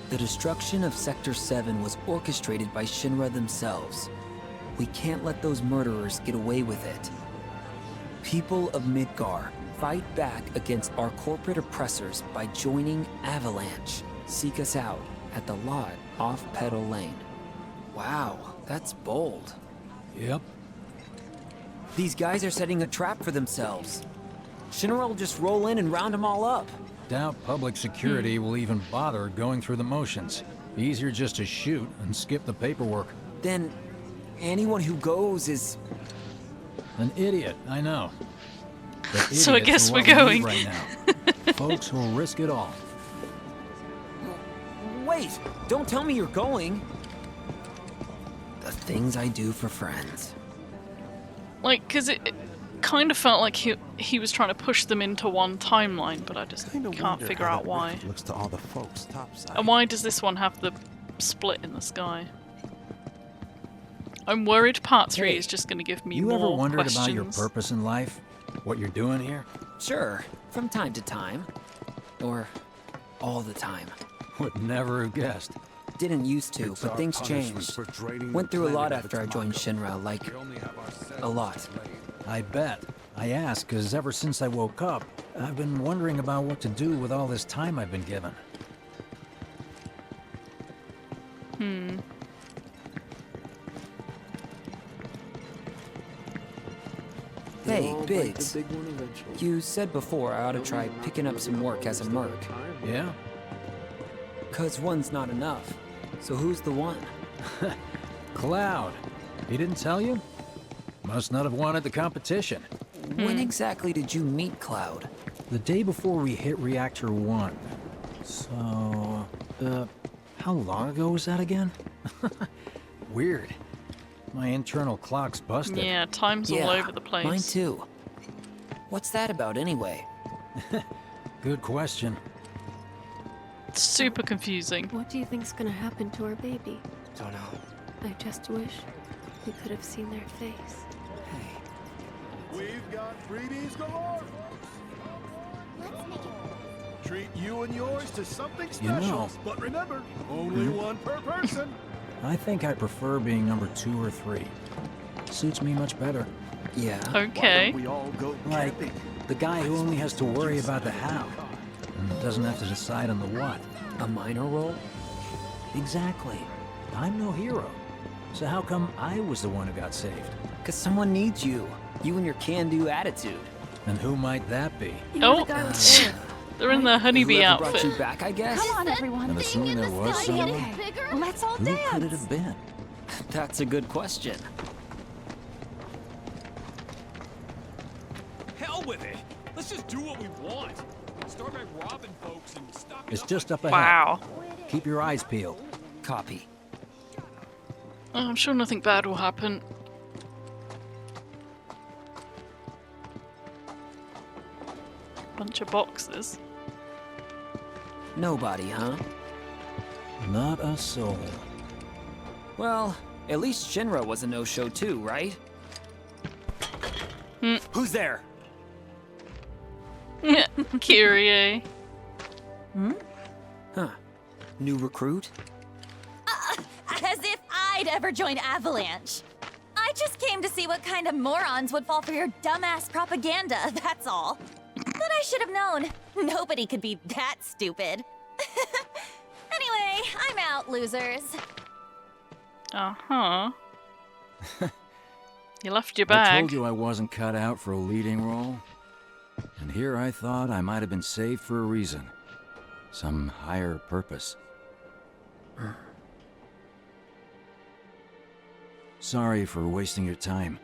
The destruction of Sector 7 was orchestrated by Shinra themselves. We can't let those murderers get away with it. People of Midgar, fight back against our corporate oppressors by joining Avalanche. Seek us out at the lot off Petal Lane. Wow, that's bold. Yep. These guys are setting a trap for themselves. Shinra will just roll in and round them all up. Doubt public security will even bother going through the motions. Easier just to shoot and skip the paperwork. Then anyone who goes is... An idiot, I know. But So I guess idiots are we're what we need going. right now. Folks who'll risk it all. Wait, don't tell me you're going. The things I do for friends. Like, because it kind of felt like he was trying to push them into one timeline, but I just can't figure out why. Looks to all the folks topside. And why does this one have the split in the sky? I'm worried part 3 is just going to give me You more ever wondered questions. about your purpose in life? What you're doing here? Sure, from time to time. Or all the time. Would never have guessed. Didn't used to, It's but our things punishment changed. for draining Went the through a lot planet of after I its joined Mako. Shinra, like, a lot. I bet. I ask because ever since I woke up, I've been wondering about what to do with all this time I've been given. Hey, Biggs. You said before I ought to try picking up some work as a merc. Yeah? 'Cause one's not enough. So who's the one? Cloud. He didn't tell you? Must not have wanted the competition. When exactly did you meet Cloud? The day before we hit Reactor 1. So, how long ago was that again? Weird. My internal clock's busted. Yeah, time's all over the place. Mine too. What's that about anyway? Good question. Super confusing. What do you think's gonna happen to our baby? Don't know. I just wish we could have seen their face. We've got freebies galore, folks. Treat you and yours to something You special. know- But remember, only one per person. I think I prefer being number 2 or 3. Suits me much better. Yeah. Okay. We all go Like, camping. the guy who only has to worry about the how, and doesn't have to decide on the what. A minor role? Exactly. I'm no hero. So how come I was the one who got saved? 'Cause someone needs you. You and your can-do attitude. And who might that be? Oh, they're in the honeybee Whoever brought outfit. you back, I guess? Come on, everyone. And assuming there was someone, Let's all who dance. could it have been? That's a good question. Hell with it. Let's just do what we want. Start by robbing folks and stocking It's up just on- up ahead. Wow. Keep your eyes peeled. Copy. I'm sure nothing bad will happen. Bunch of boxes. Nobody, huh? Not a soul. Well, at least Shinra was a no-show too, right? Who's there? Kyrie. Huh. New recruit? As if I'd ever join Avalanche. I just came to see what kind of morons would fall for your dumbass propaganda, that's all. But I should have known. Nobody could be that stupid. Anyway, I'm out, losers. Uh-huh. You left your I bag. told you I wasn't cut out for a leading role. And here I thought I might have been saved for a reason. Some higher purpose. Sorry for wasting your time.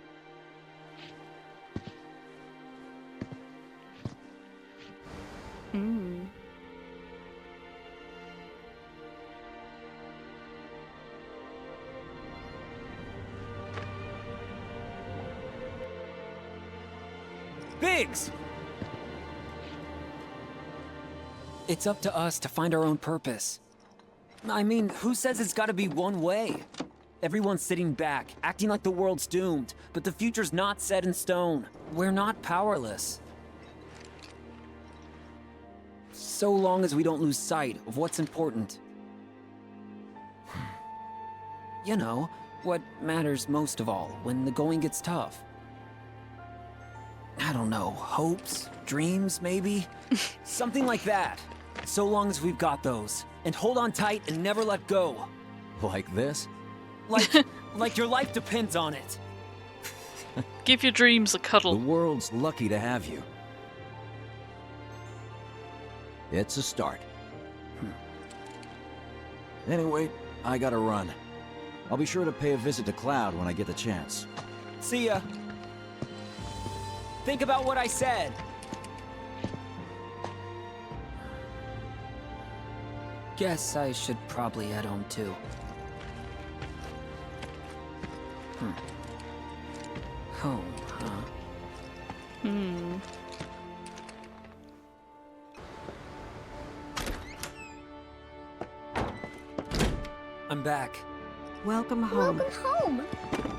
Biggs! It's up to us to find our own purpose. I mean, who says it's gotta be one way? Everyone's sitting back, acting like the world's doomed, but the future's not set in stone. We're not powerless. So long as we don't lose sight of what's important. You know, what matters most of all when the going gets tough. I don't know, hopes, dreams, maybe? Something like that. So long as we've got those. And hold on tight and never let go. Like this? Like your life depends on it. Give your dreams a cuddle. The world's lucky to have you. It's a start. Anyway, I gotta run. I'll be sure to pay a visit to Cloud when I get the chance. See ya. Think about what I said. Guess I should probably head home too. Home, huh? I'm back. Welcome home. Welcome home.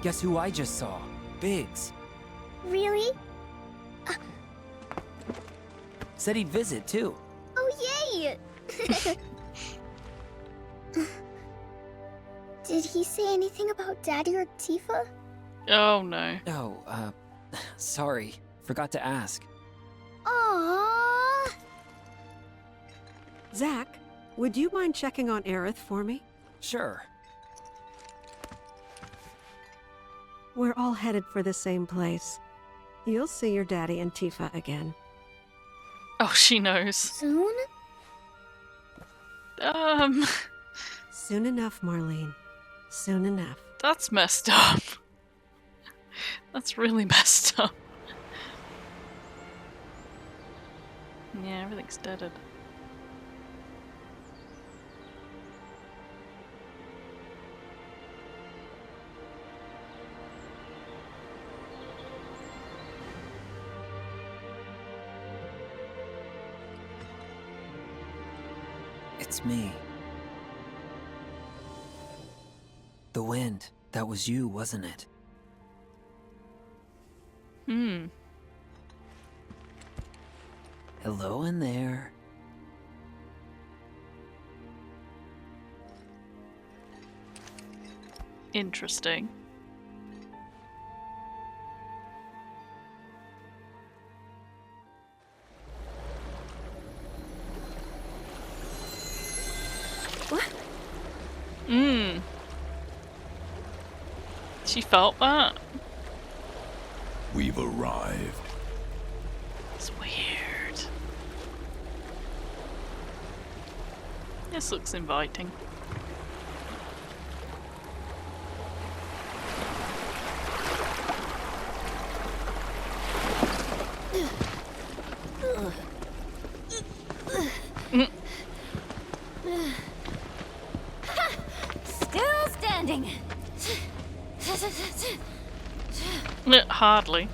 Guess who I just saw? Biggs. Really? Said he'd visit too. Oh, yay! Did he say anything about Daddy or Tifa? Oh no. Oh, sorry. Forgot to ask. Aww. Zack, would you mind checking on Aerith for me? Sure. We're all headed for the same place. You'll see your daddy and Tifa again. Oh, she knows. Soon? Soon enough, Marlene. Soon enough. That's messed up. That's really messed up. Yeah, everything's deaded. It's me. The wind. That was you, wasn't it? Hello in there. Interesting. She felt that. We've arrived. It's weird. This looks inviting. Still standing. Hardly.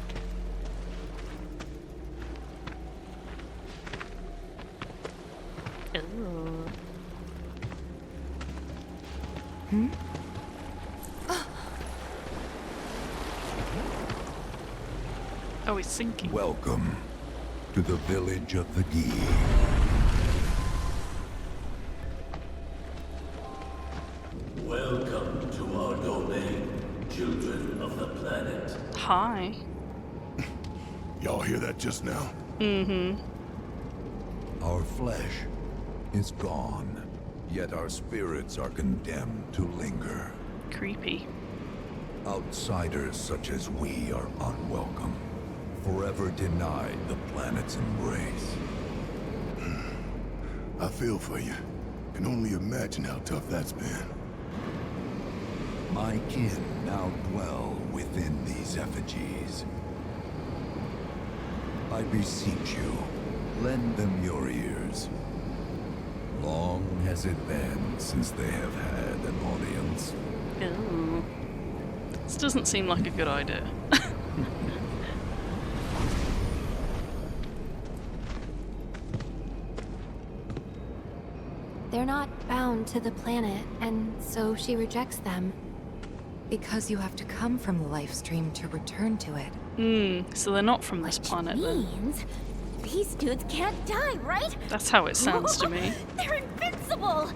Oh, he's sinking. Welcome to the village of the Gi. Welcome to our domain, children of the planet. Hi. Y'all hear that just now? Our flesh is gone, yet our spirits are condemned to linger. Creepy. Outsiders such as we are unwelcome, forever denied the planet's embrace. I feel for you. Can only imagine how tough that's been. My kin now dwell within these effigies. I beseech you, lend them your ears. Long has it been since they have had an audience. Ooh. This doesn't seem like a good idea. They're not bound to the planet, and so she rejects them. Because you have to come from the life stream to return to it. So they're not from this planet then. Means these dudes can't die, right? That's how it sounds to me. They're invincible!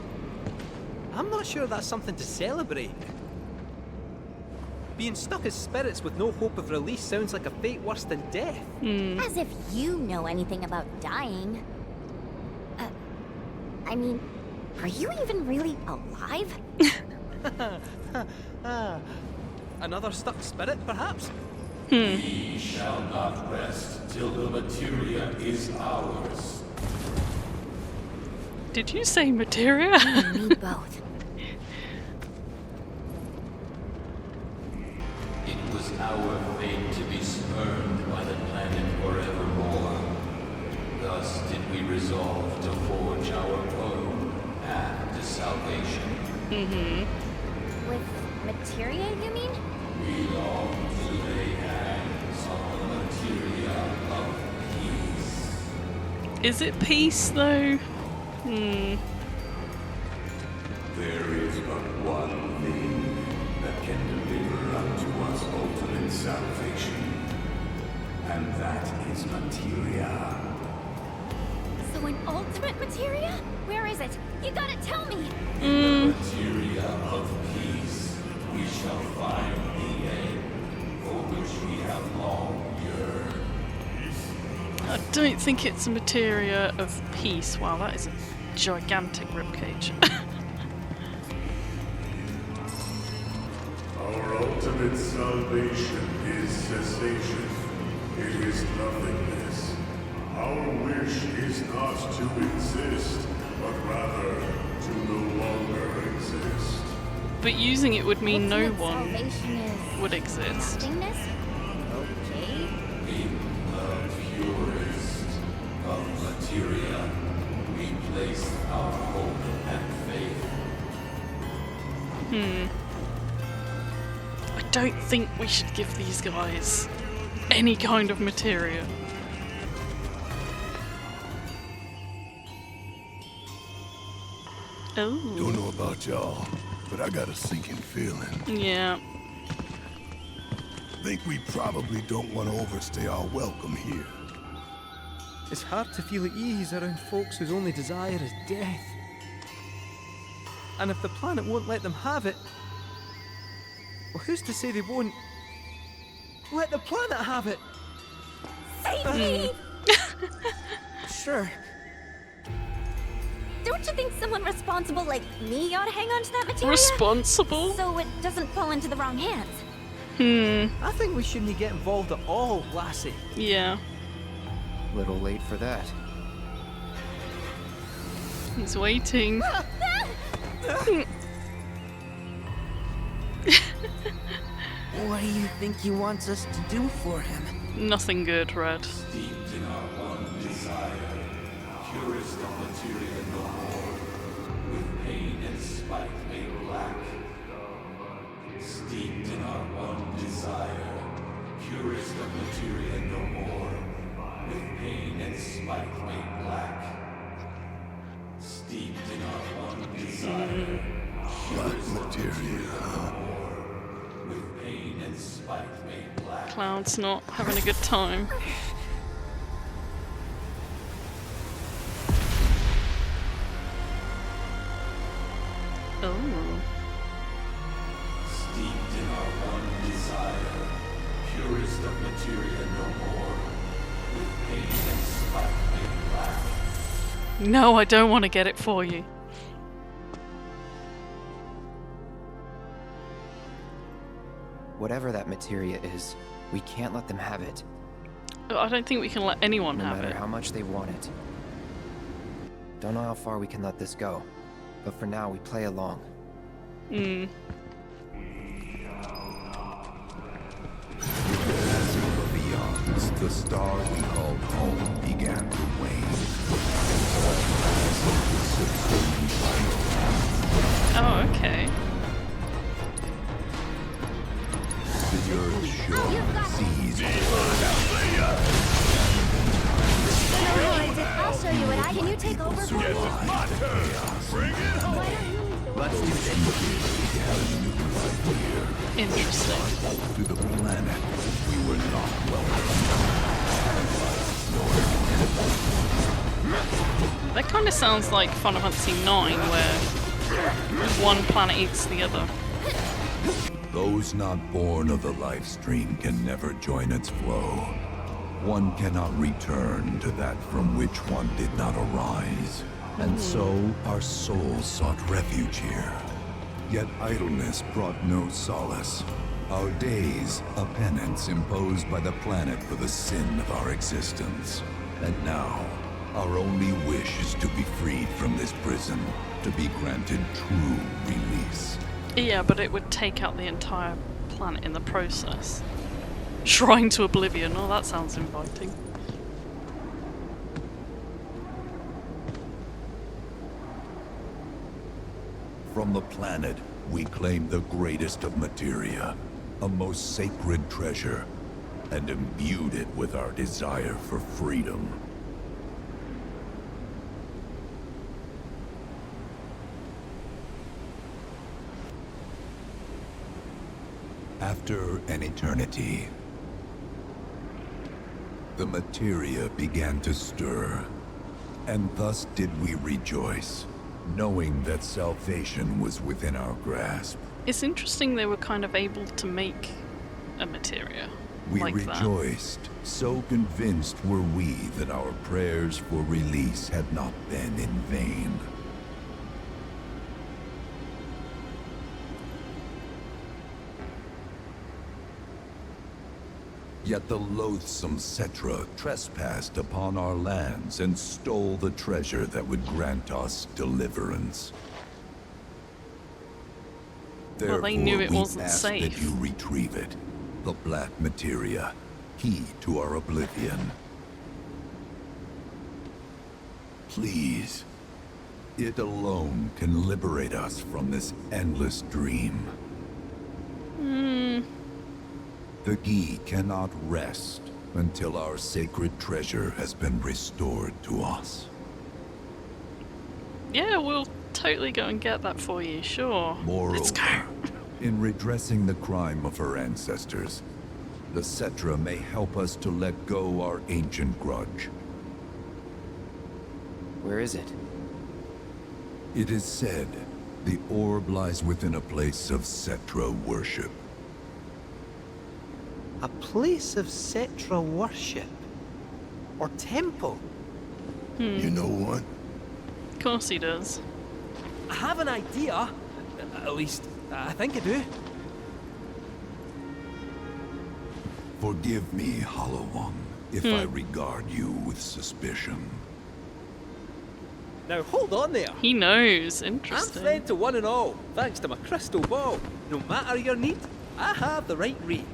I'm not sure that's something to celebrate. Being stuck as spirits with no hope of release sounds like a fate worse than death. As if you know anything about dying. I mean, are you even really alive? Another stuck spirit, perhaps? We shall not rest till the materia is ours. Did you say materia? You need both. It was our fate to be spurned by the planet forevermore. Thus did we resolve to forge our own path to salvation. With materia, you mean? We long to lay hands on the materia of peace. Is it peace though? There is but one thing that can deliver unto us ultimate salvation, and that is materia. So an ultimate materia? Where is it? You gotta tell me! In the materia of peace, we shall find the end for which we have long yearned. I don't think it's a materia of peace. Wow, that is a gigantic ribcage. Our ultimate salvation is cessation. It is nothingness. Our wish is not to exist, but rather to no longer exist. But using it would mean no Ultimate one salvation is would exist. nothingness? Okay. In the purest of materia, we place our hope and faith. I don't think we should give these guys any kind of materia. Oh. Don't know about y'all, but I got a sinking feeling. Yeah. Think we probably don't want to overstay our welcome here. It's hard to feel at ease around folks whose only desire is death. And if the planet won't let them have it, well, who's to say they won't let the planet have it? Save me! Sure. Don't you think someone responsible like me ought to hang on to that materia? Responsible? So it doesn't fall into the wrong hands. I think we shouldn't get involved at all, Lassie. Yeah. Little late for that. He's waiting. What do you think he wants us to do for him? Nothing good, Red. Steeped in our one desire, purest of materia no more, with pain and spite made black. Steeped in our one desire, purest of materia no more, with pain and spite made black. Steeped in our one desire, Black materia, huh? with pain and spite made black. Cloud's not having a good time. Oh. Steeped in our one desire, purest of materia no more, with pain and spite made black. No, I don't want to get it for you. Whatever that materia is, we can't let them have it, I don't think we can let anyone no have matter it. how much they want it. Don't know how far we can let this go, but for now we play along. Hmm. Passing the beyonds, the star we called home began to wane. Oh, okay. The earth shook, seas poured out. I'll show you what I can. You take over for me? My turn. Bring it home. Let's do this. Interesting. To the planet, we were not welcome. That kind of sounds like Final Fantasy IX, where one planet eats the other. Those not born of the life stream can never join its flow. One cannot return to that from which one did not arise. And so our souls sought refuge here. Yet idleness brought no solace. Our days, a penance imposed by the planet for the sin of our existence. And now, our only wish is to be freed from this prison, to be granted true release. Yeah, but it would take out the entire planet in the process. Shrine to Oblivion, oh that sounds inviting. From the planet, we claim the greatest of materia, a most sacred treasure, and imbued it with our desire for freedom. After an eternity, the materia began to stir, and thus did we rejoice, knowing that salvation was within our grasp. It's interesting they were kind of able to make a materia We like rejoiced, so convinced were we that our prayers for release had not been in vain. Yet the loathsome Cetra trespassed upon our lands and stole the treasure that would grant us deliverance. Well, they knew it we wasn't ask safe. that you retrieve it, the black materia, key to our oblivion. Please, it alone can liberate us from this endless dream. The key cannot rest until our sacred treasure has been restored to us. Yeah, we'll totally go and get that for you, sure. Let's go. Moreover, in redressing the crime of her ancestors, the Cetra may help us to let go our ancient grudge. Where is it? It is said the orb lies within a place of Cetra worship. A place of Cetra worship? Or temple? You know what? Of course he does. I have an idea. At least, I think I do. Forgive me, Hollow One, if I regard you with suspicion. Now hold on there. He knows. I'm Interesting. friend to one and all, thanks to my crystal ball. No matter your need, I have the right read.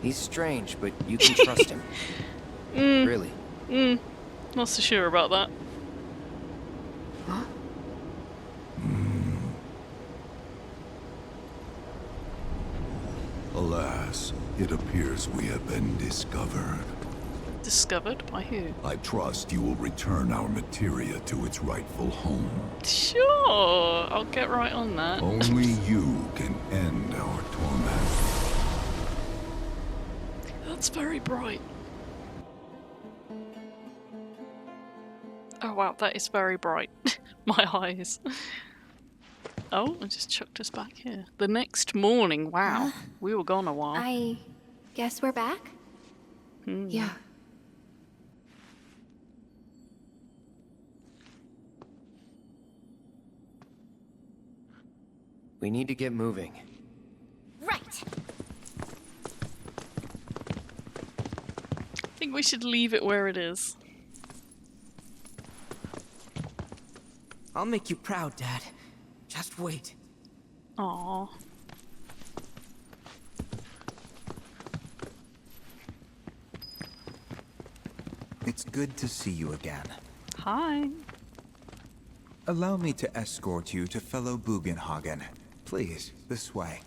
He's strange, but you can trust him. Really. Not so sure about that. Alas, it appears we have been discovered. Discovered by who? I trust you will return our materia to its rightful home. Sure, I'll get right on that. Only you can end our torment. That's very bright. Oh wow, that is very bright. My eyes. Oh, I just chucked us back here. The next morning, wow. We were gone a while. I guess we're back? Yeah. We need to get moving. Right. I think we should leave it where it is. I'll make you proud, Dad. Just wait. Aww. It's good to see you again. Hi. Allow me to escort you to fellow Bugenhagen. Please, this way.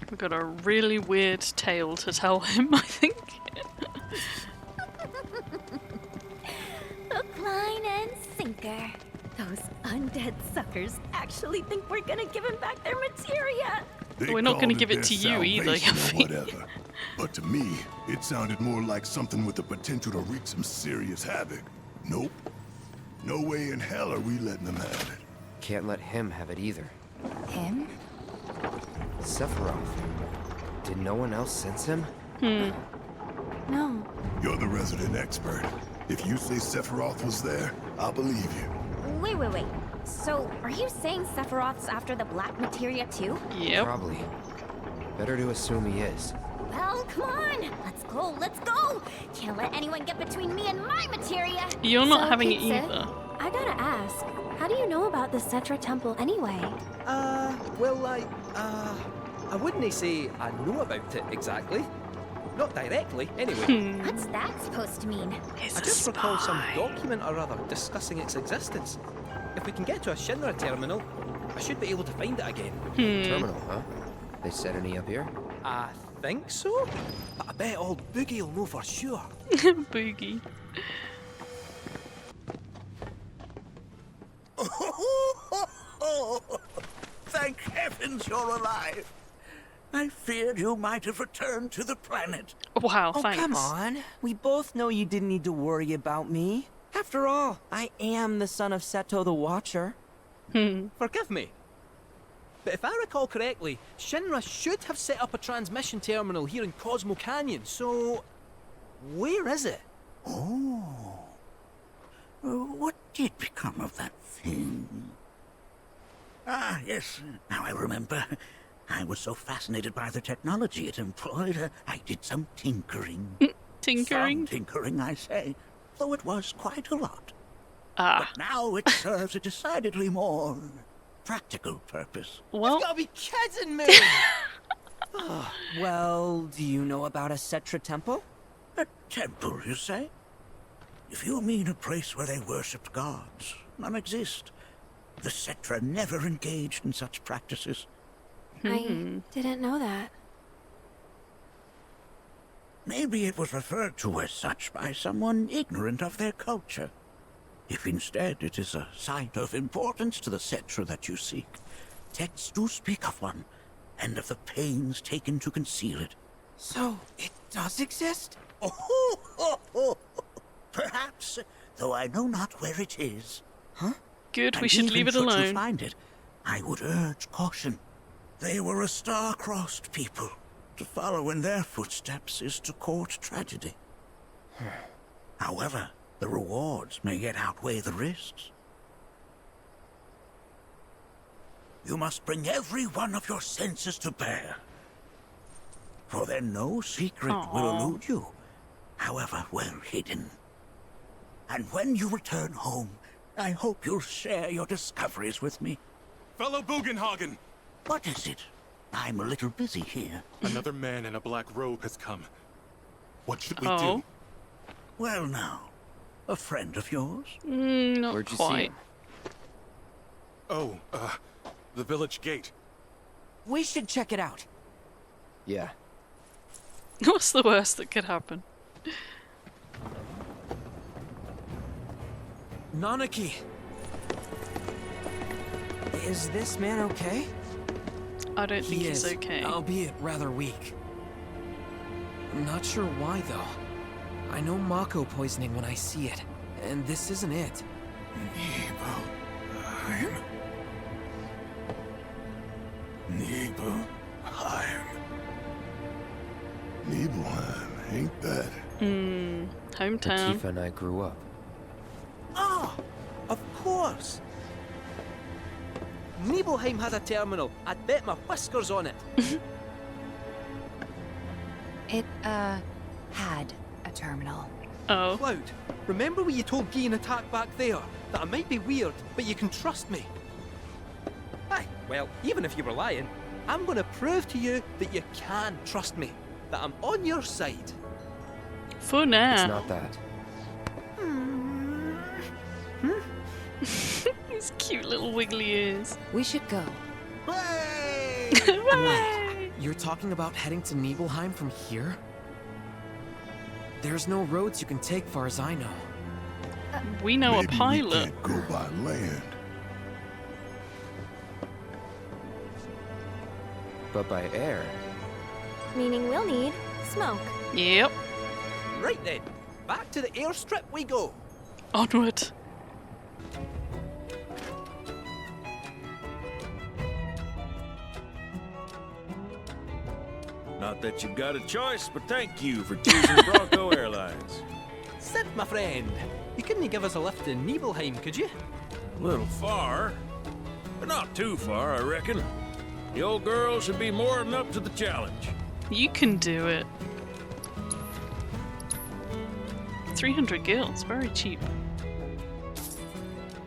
We've got a really weird tale to tell him, I think. Hook, line, and sinker. Those undead suckers actually think we're gonna give him back their materia. We're not going to give it to you either, Salvation or whatever. But to me, it sounded more like something with the potential to wreak some serious havoc. Nope. No way in hell are we letting them have it. Can't let him have it either. Him? Sephiroth. Did no one else sense him? No. You're the resident expert. If you say Sephiroth was there, I'll believe you. Wait. So, are you saying Sephiroth's after the black materia too? Yep. Probably. Better to assume he is. Well, come on! Let's go! Can't let anyone get between me and my materia! You're not So, having it Pizza, either. I gotta ask, how do you know about the Cetra Temple anyway? Well, I wouldn't say I know about it exactly. Not directly, anyway. What's that supposed to mean? I just recall some document or other discussing its existence. If we can get to a Shinra terminal, I should be able to find it again. Terminal, huh? They set any up here? I think so, but I bet old Boogie will know for sure. Boogie. Thank heavens you're alive. I feared you might have returned to the planet. Wow, Oh, thanks. come on. We both know you didn't need to worry about me. After all, I am the son of Seto the Watcher. Forgive me. But if I recall correctly, Shinra should have set up a transmission terminal here in Cosmo Canyon, so... where is it? Oh. What did become of that thing? Ah, yes, now I remember. I was so fascinated by the technology it employed, I did some tinkering. Tinkering? Some tinkering, I say, though it was quite a lot. Ah. But now it serves a decidedly more practical purpose. Well, You gotta be kidding me! Well, do you know about a Cetra Temple? A temple, you say? If you mean a place where they worshipped gods, none exist. The Cetra never engaged in such practices. I didn't know that. Maybe it was referred to as such by someone ignorant of their culture. If instead it is a site of importance to the Cetra that you seek, texts do speak of one, and of the pains taken to conceal it. So, it does exist? Perhaps, though I know not where it is. Huh? Good, we And should even leave it should you alone. find it, I would urge caution. They were a star-crossed people. To follow in their footsteps is to court tragedy. However, the rewards may yet outweigh the risks. You must bring every one of your senses to bear. For then no secret will elude you, however well hidden. And when you return home, I hope you'll share your discoveries with me. Fellow Bugenhagen! What is it? I'm a little busy here. Another man in a black robe has come. What should we Oh. do? Well now, a friend of yours? Not Where'd you quite. see him? Oh, the village gate. We should check it out. Yeah. What's the worst that could happen? Nanaki! Is this man okay? I don't think He he's is, okay. albeit rather weak. I'm not sure why, though. I know Mako poisoning when I see it, and this isn't it. Nibelheim. Nibelheim, ain't that? Hometown. Tifa and I grew up. Ah! Of course! Nibelheim has a terminal. I'd bet my whiskers on it. It, had a terminal. Oh. Cloud, remember what you told Guy in Attack back there? That I might be weird, but you can trust me. Aye, well, even if you were lying, I'm gonna prove to you that you can trust me. That I'm on your side. For now. It's not that. His cute little wiggly ears. We should go. Wait, you're talking about heading to Nibelheim from here? There's no roads you can take far as I know. We know Maybe a pilot. We can't go by land. But by air. Meaning we'll need smoke. Yep. Right then, back to the airstrip we go. Onward. Not that you've got a choice, but thank you for choosing Bronco Airlines. Sid, my friend, you couldn't give us a lift to Nibelheim, could you? A little far, but not too far, I reckon. The old girl should be more than up to the challenge. You can do it. 300 gills, very cheap.